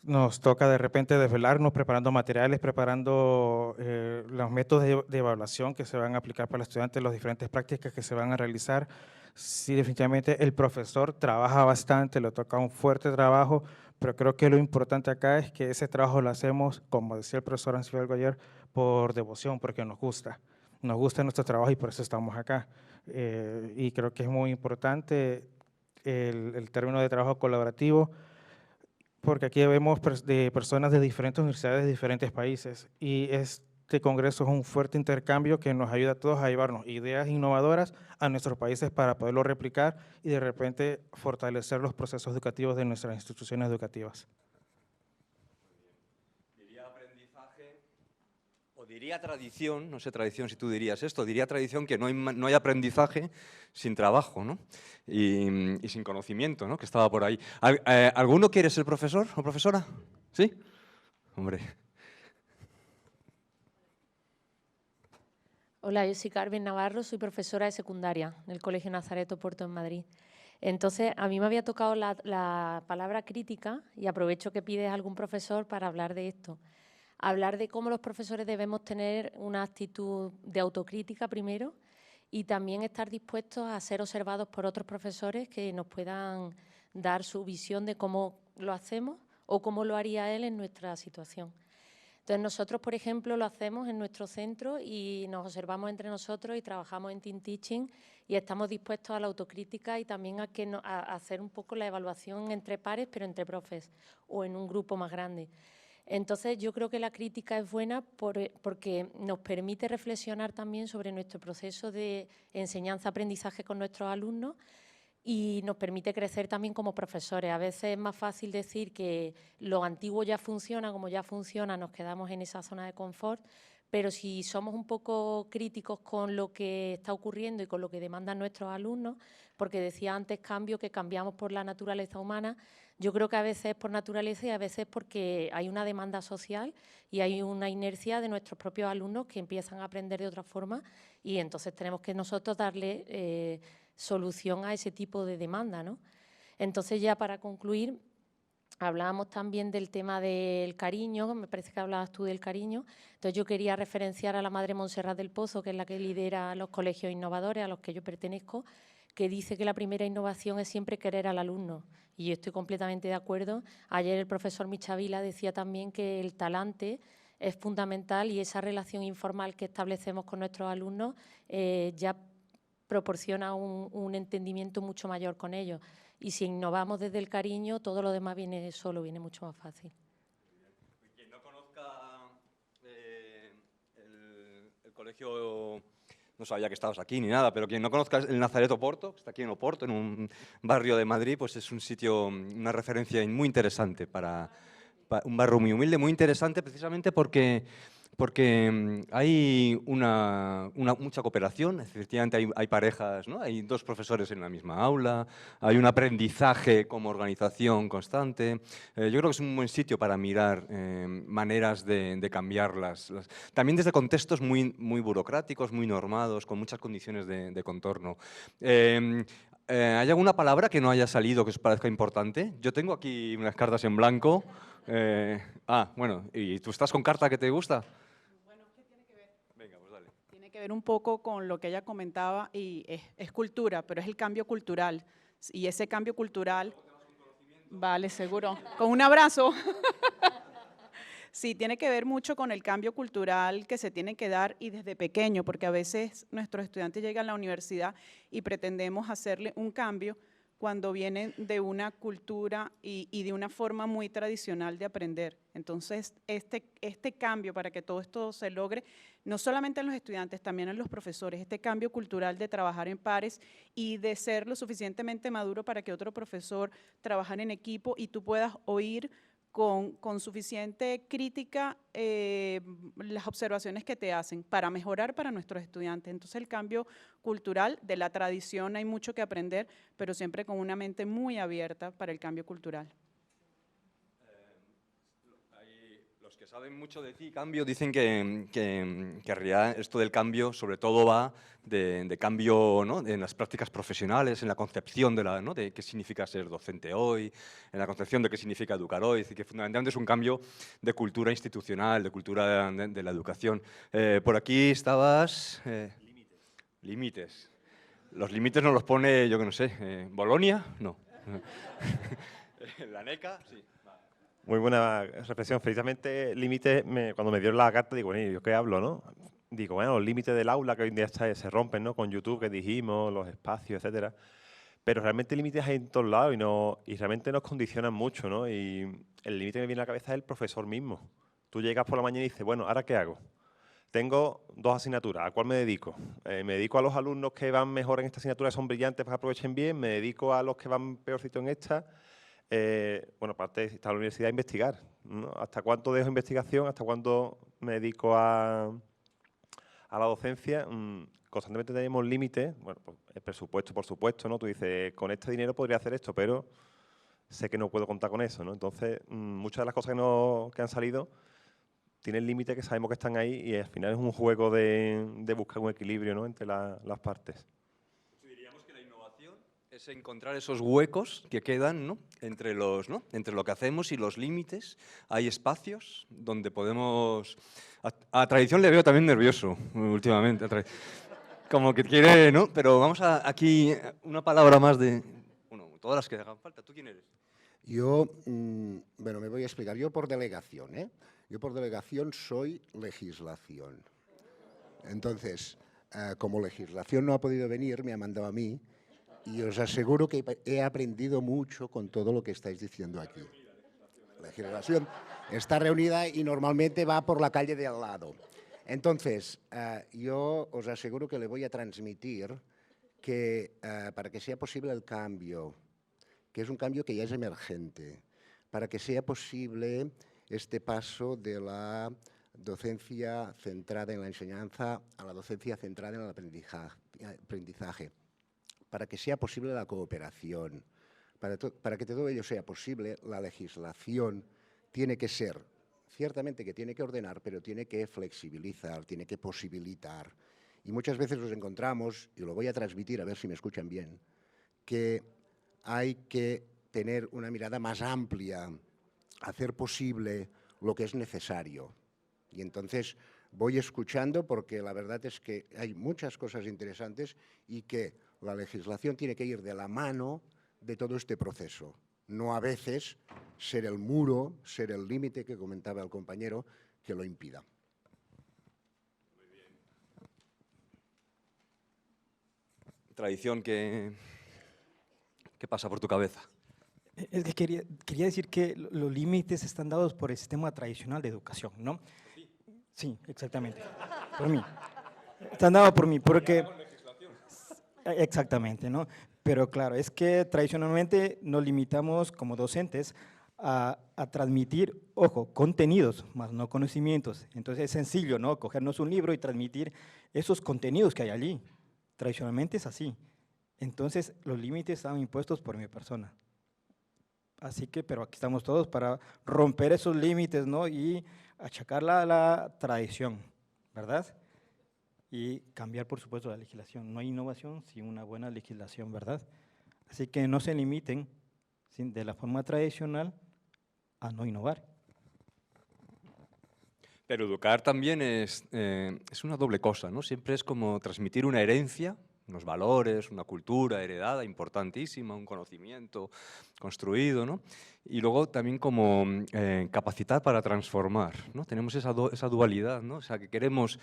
Nos toca de repente desvelarnos preparando materiales, preparando los métodos de evaluación que se van a aplicar para los estudiantes, las diferentes prácticas que se van a realizar. Sí, definitivamente el profesor trabaja bastante, le toca un fuerte trabajo, pero creo que lo importante acá es que ese trabajo lo hacemos, como decía el profesor Ancibelgo ayer, por devoción, porque nos gusta nuestro trabajo y por eso estamos acá. Y creo que es muy importante el término de trabajo colaborativo, porque aquí vemos de personas de diferentes universidades de diferentes países y este congreso es un fuerte intercambio que nos ayuda a todos a llevarnos ideas innovadoras a nuestros países para poderlo replicar y de repente fortalecer los procesos educativos de nuestras instituciones educativas. Diría aprendizaje, o diría tradición, no sé tradición si tú dirías esto, diría tradición que no hay aprendizaje sin trabajo, ¿no? Y sin conocimiento, ¿no?, que estaba por ahí. ¿Alguno quiere ser profesor o profesora? ¿Sí? Hombre. Hola, yo soy Carmen Navarro, soy profesora de secundaria en el Colegio Nazaret Oporto en Madrid. Entonces, a mí me había tocado la palabra crítica y aprovecho que pides a algún profesor para hablar de esto. Hablar de cómo los profesores debemos tener una actitud de autocrítica primero y también estar dispuestos a ser observados por otros profesores que nos puedan dar su visión de cómo lo hacemos o cómo lo haría él en nuestra situación. Entonces, nosotros, por ejemplo, lo hacemos en nuestro centro y nos observamos entre nosotros y trabajamos en Team Teaching y estamos dispuestos a la autocrítica y también a hacer un poco la evaluación entre pares, pero entre profes o en un grupo más grande. Entonces, yo creo que la crítica es buena porque nos permite reflexionar también sobre nuestro proceso de enseñanza-aprendizaje con nuestros alumnos y nos permite crecer también como profesores. A veces es más fácil decir que lo antiguo ya funciona, como ya funciona, nos quedamos en esa zona de confort, pero si somos un poco críticos con lo que está ocurriendo y con lo que demandan nuestros alumnos, porque decía antes cambio, que cambiamos por la naturaleza humana, yo creo que a veces es por naturaleza y a veces porque hay una demanda social y hay una inercia de nuestros propios alumnos que empiezan a aprender de otra forma y entonces tenemos que nosotros darle solución a ese tipo de demanda, ¿no? Entonces, ya para concluir, hablábamos también del tema del cariño, me parece que hablabas tú del cariño, entonces yo quería referenciar a la Madre Montserrat del Pozo, que es la que lidera los colegios innovadores a los que yo pertenezco, que dice que la primera innovación es siempre querer al alumno, y yo estoy completamente de acuerdo. Ayer el profesor Michavila decía también que el talante es fundamental y esa relación informal que establecemos con nuestros alumnos ya proporciona un entendimiento mucho mayor con ellos. Y si innovamos desde el cariño, todo lo demás viene solo, viene mucho más fácil. Quien no conozca el colegio, no sabía que estabas aquí ni nada, pero quien no conozca el Nazaret Oporto, que está aquí en Oporto, en un barrio de Madrid, pues es un sitio, una referencia muy interesante para un barrio muy humilde, muy interesante precisamente porque hay mucha cooperación, efectivamente hay parejas, ¿no? Hay 2 profesores en la misma aula, hay un aprendizaje como organización constante. Yo creo que es un buen sitio para mirar maneras de cambiarlas. También desde contextos muy burocráticos, muy normados, con muchas condiciones de contorno. ¿Hay alguna palabra que no haya salido que os parezca importante? Yo tengo aquí unas cartas en blanco. Bueno, ¿y tú estás con carta que te gusta? Tiene que ver un poco con lo que ella comentaba y es cultura, pero es el cambio cultural. Y ese cambio cultural, vale, seguro, con un abrazo. Sí, tiene que ver mucho con el cambio cultural que se tiene que dar y desde pequeño, porque a veces nuestros estudiantes llegan a la universidad y pretendemos hacerle un cambio cuando vienen de una cultura y de una forma muy tradicional de aprender. Entonces, este cambio para que todo esto se logre, no solamente en los estudiantes, también en los profesores, este cambio cultural de trabajar en pares y de ser lo suficientemente maduro para que otro profesor trabaje en equipo y tú puedas oír con suficiente crítica las observaciones que te hacen para mejorar para nuestros estudiantes. Entonces el cambio cultural, de la tradición hay mucho que aprender, pero siempre con una mente muy abierta para el cambio cultural. Los que saben mucho de ti, cambio, dicen que en realidad esto del cambio sobre todo va de cambio, ¿no? En las prácticas profesionales, en la concepción de qué significa ser docente hoy, en la concepción de qué significa educar hoy, y que fundamentalmente es un cambio de cultura institucional, de cultura de la educación. Por aquí estabas... límites. Los límites nos los pone, yo que no sé, ¿Bolonia? No. ¿La NECA? Sí. Muy buena reflexión. Precisamente, límites, cuando me dieron la carta, digo, bueno, ¿yo qué hablo, no? Digo, bueno, los límites del aula que hoy en día se rompen, ¿no? Con YouTube, que dijimos, los espacios, etcétera. Pero realmente límites hay en todos lados y realmente nos condicionan mucho, ¿no? Y el límite que me viene a la cabeza es el profesor mismo. Tú llegas por la mañana y dices, bueno, ¿ahora qué hago? Tengo 2 asignaturas, ¿a cuál me dedico? Me dedico a los alumnos que van mejor en esta asignatura, son brillantes para que aprovechen bien, me dedico a los que van peorcito en esta. Bueno, aparte está la universidad a investigar, ¿no? ¿Hasta cuánto dejo investigación? ¿Hasta cuándo me dedico a la docencia? Constantemente tenemos límites. Bueno, pues el presupuesto, por supuesto, ¿no? Tú dices, con este dinero podría hacer esto, pero sé que no puedo contar con eso, ¿no? Entonces, muchas de las cosas que han salido tienen límites que sabemos que están ahí y al final es un juego de buscar un equilibrio, ¿no? Entre las partes. Es encontrar esos huecos que quedan, ¿no? Entre lo que hacemos y los límites. Hay espacios donde podemos... A tradición le veo también nervioso últimamente. Como que quiere, ¿no? Pero vamos aquí una palabra más de... Bueno, todas las que hagan falta. ¿Tú quién eres? Yo, bueno, me voy a explicar. Yo por delegación, ¿eh? Yo por delegación soy legislación. Entonces, como legislación no ha podido venir, me ha mandado a mí. Y os aseguro que he aprendido mucho con todo lo que estáis diciendo aquí. La legislación está reunida y normalmente va por la calle de al lado. Entonces, yo os aseguro que le voy a transmitir que para que sea posible el cambio, que es un cambio que ya es emergente, para que sea posible este paso de la docencia centrada en la enseñanza a la docencia centrada en el aprendizaje, para que sea posible la cooperación, para que todo ello sea posible, la legislación tiene que ser, ciertamente que tiene que ordenar, pero tiene que flexibilizar, tiene que posibilitar. Y muchas veces nos encontramos, y lo voy a transmitir a ver si me escuchan bien, que hay que tener una mirada más amplia, hacer posible lo que es necesario. Y entonces voy escuchando porque la verdad es que hay muchas cosas interesantes y que la legislación tiene que ir de la mano de todo este proceso. No a veces ser el muro, ser el límite que comentaba el compañero que lo impida. Tradición, ¿qué pasa por tu cabeza? Es que quería decir que los límites están dados por el sistema tradicional de educación, ¿no? Sí, exactamente, por mí. Están dados por mí, porque… Exactamente, ¿no? Pero claro, es que tradicionalmente nos limitamos como docentes a transmitir, ojo, contenidos, más no conocimientos. Entonces es sencillo, ¿no? Cogernos un libro y transmitir esos contenidos que hay allí. Tradicionalmente es así. Entonces los límites están impuestos por mi persona. Así que, pero aquí estamos todos para romper esos límites, ¿no? Y achacarla a la tradición, ¿verdad? Y cambiar, por supuesto, la legislación. No hay innovación sin una buena legislación, ¿verdad? Así que no se limiten de la forma tradicional a no innovar. Pero educar también es una doble cosa, ¿no? Siempre es como transmitir una herencia, unos valores, una cultura heredada importantísima, un conocimiento construido, ¿no? Y luego también como capacitar para transformar, ¿no? Tenemos esa dualidad, ¿no? O sea, que queremos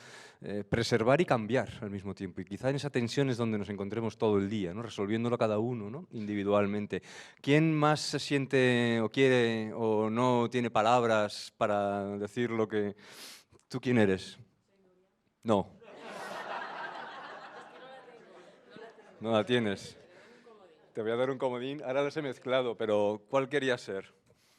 preservar y cambiar al mismo tiempo. Y quizá en esa tensión es donde nos encontremos todo el día, ¿no? Resolviéndolo cada uno, ¿no? Individualmente. ¿Quién más se siente o quiere o no tiene palabras para decir lo que… ¿Tú quién eres? No. No la tienes. Te voy a dar un comodín. Ahora los he mezclado, pero ¿cuál quería ser?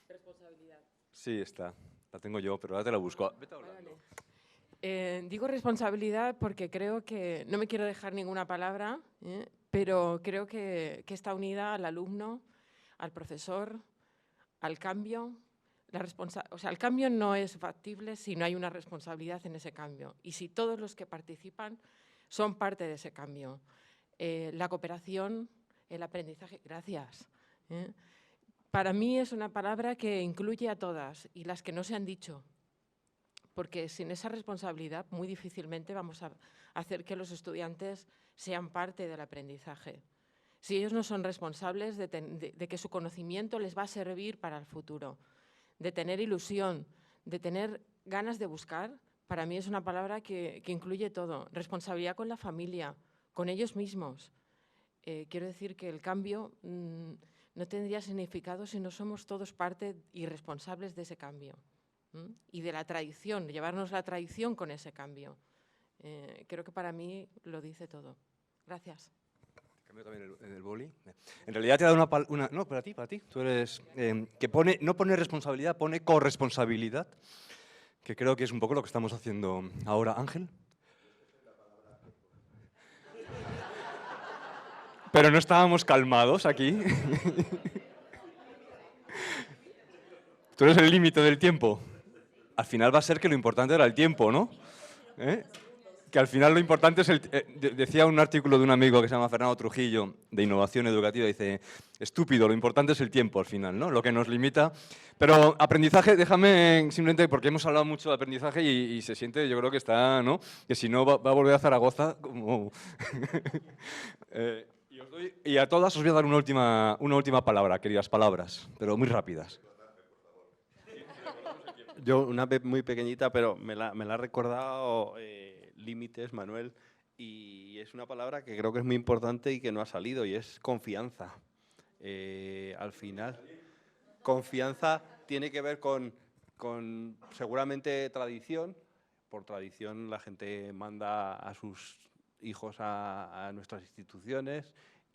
Responsabilidad. Sí, está. La tengo yo, pero ahora te la busco. Vete hablando. Digo responsabilidad porque creo que, no me quiero dejar ninguna palabra, pero creo que está unida al alumno, al profesor, al cambio. O sea, el cambio no es factible si no hay una responsabilidad en ese cambio y si todos los que participan son parte de ese cambio. La cooperación, el aprendizaje, gracias. Para mí es una palabra que incluye a todas y las que no se han dicho, porque sin esa responsabilidad muy difícilmente vamos a hacer que los estudiantes sean parte del aprendizaje. Si ellos no son responsables de que su conocimiento les va a servir para el futuro, de tener ilusión, de tener ganas de buscar, para mí es una palabra que incluye todo. Responsabilidad con la familia, con ellos mismos. Quiero decir que el cambio no tendría significado si no somos todos parte y responsables de ese cambio. Y de la tradición, llevarnos la tradición con ese cambio. Creo que para mí lo dice todo. Gracias. Cambio también el boli. En realidad te ha dado una… No, para ti. Tú eres… que no pone responsabilidad, pone corresponsabilidad, que creo que es un poco lo que estamos haciendo ahora. Ángel. Pero no estábamos calmados aquí. Tú eres el límite del tiempo. Al final va a ser que lo importante era el tiempo, ¿no? Que al final lo importante es decía un artículo de un amigo que se llama Fernando Trujillo, de innovación educativa, dice, estúpido, lo importante es el tiempo al final, ¿no? Lo que nos limita. Pero aprendizaje, déjame simplemente, porque hemos hablado mucho de aprendizaje y se siente, yo creo que está, ¿no? Que si no va a volver a Zaragoza como… Y a todas os voy a dar una última palabra, queridas palabras, pero muy rápidas. Yo, una vez muy pequeñita, pero me la ha recordado límites, Manuel, y es una palabra que creo que es muy importante y que no ha salido, y es confianza. Al final, confianza tiene que ver con seguramente tradición. Por tradición la gente manda a sus hijos a nuestras instituciones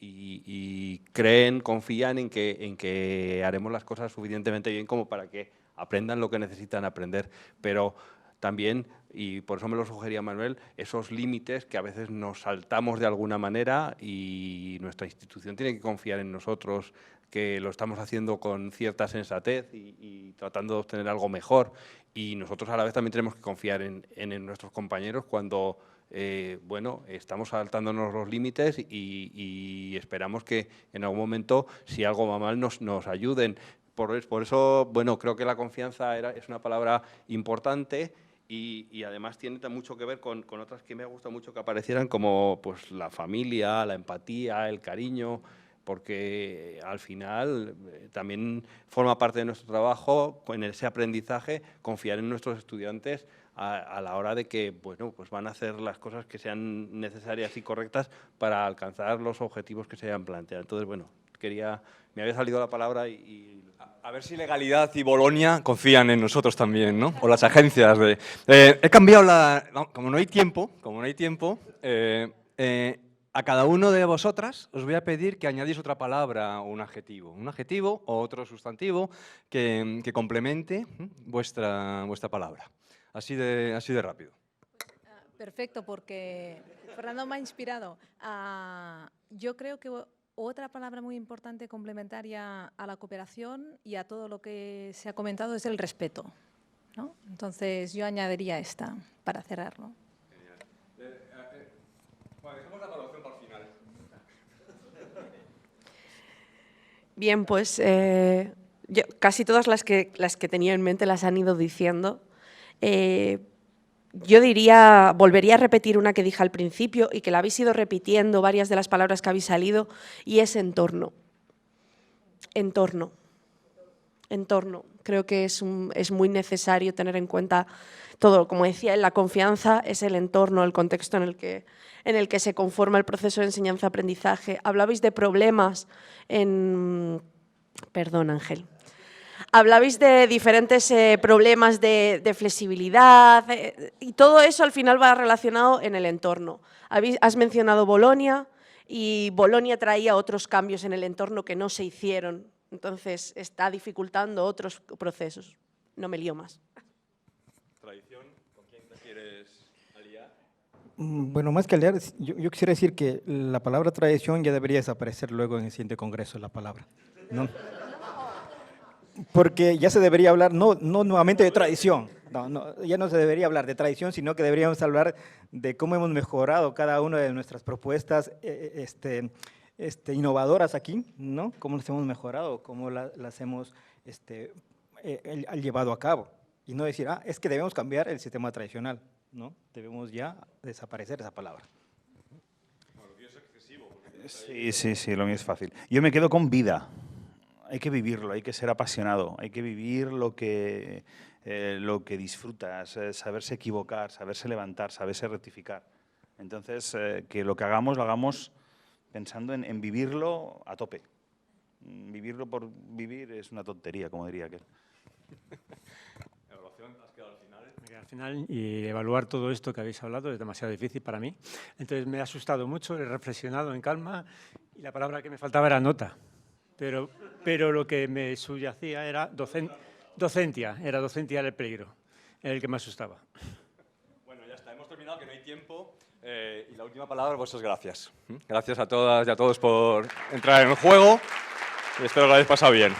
y creen, confían en que haremos las cosas suficientemente bien como para que aprendan lo que necesitan aprender, pero también, y por eso me lo sugería Manuel, esos límites que a veces nos saltamos de alguna manera y nuestra institución tiene que confiar en nosotros, que lo estamos haciendo con cierta sensatez y tratando de obtener algo mejor, y nosotros a la vez también tenemos que confiar en nuestros compañeros cuando bueno, estamos saltándonos los límites y esperamos que en algún momento, si algo va mal, nos ayuden. Por eso, bueno, creo que la confianza es una palabra importante y además tiene mucho que ver con otras que me gusta mucho que aparecieran, como pues, la familia, la empatía, el cariño, porque al final también forma parte de nuestro trabajo, en ese aprendizaje, confiar en nuestros estudiantes a la hora de que, bueno, pues van a hacer las cosas que sean necesarias y correctas para alcanzar los objetivos que se hayan planteado. Entonces, bueno, me había salido la palabra y a ver si Legalidad y Bolonia confían en nosotros también, ¿no? O las agencias de... he cambiado como no hay tiempo, a cada uno de vosotras os voy a pedir que añadís otra palabra o un adjetivo o otro sustantivo que complemente vuestra palabra. Así de rápido. Perfecto, porque Fernando me ha inspirado. Yo creo que otra palabra muy importante complementaria a la cooperación y a todo lo que se ha comentado es el respeto, ¿no? Entonces yo añadiría esta para cerrarlo. Bueno, dejamos la evaluación para el final. Bien, pues casi todas las que tenía en mente las han ido diciendo. Yo volvería a repetir una que dije al principio y que la habéis ido repitiendo varias de las palabras que habéis salido, y es entorno. Entorno. Creo que es muy necesario tener en cuenta todo. Como decía, la confianza es el entorno, el contexto en el que se conforma el proceso de enseñanza-aprendizaje. Hablabais de problemas Perdón, Ángel. Hablabais de diferentes problemas de flexibilidad y todo eso al final va relacionado en el entorno. Has mencionado Bolonia y Bolonia traía otros cambios en el entorno que no se hicieron, entonces está dificultando otros procesos. No me lío más. Tradición, ¿con quién te quieres aliar? Bueno, más que aliar, yo quisiera decir que la palabra tradición ya debería desaparecer luego en el siguiente congreso, la palabra, ¿no? Porque ya se debería hablar no nuevamente de tradición, ya no se debería hablar de tradición, sino que deberíamos hablar de cómo hemos mejorado cada una de nuestras propuestas innovadoras aquí, ¿no? Cómo las hemos mejorado, cómo las hemos llevado a cabo. Y no decir, es que debemos cambiar el sistema tradicional, ¿no? Debemos ya desaparecer esa palabra. Sí, lo mío es fácil. Yo me quedo con vida. Hay que vivirlo, hay que ser apasionado, hay que vivir lo que disfrutas, saberse equivocar, saberse levantar, saberse rectificar. Entonces, que lo que hagamos, lo hagamos pensando en vivirlo a tope. Vivirlo por vivir es una tontería, como diría aquel. ¿Evaluación? ¿Has quedado al final? Me quedo al final y evaluar todo esto que habéis hablado es demasiado difícil para mí. Entonces me ha asustado mucho, he reflexionado en calma y la palabra que me faltaba era nota. Pero lo que me subyacía era docentia, era el peligro, era el que me asustaba. Bueno, ya está, hemos terminado, que no hay tiempo. Y la última palabra, pues es gracias. Gracias a todas y a todos por entrar en el juego y espero que lo hayáis pasado bien.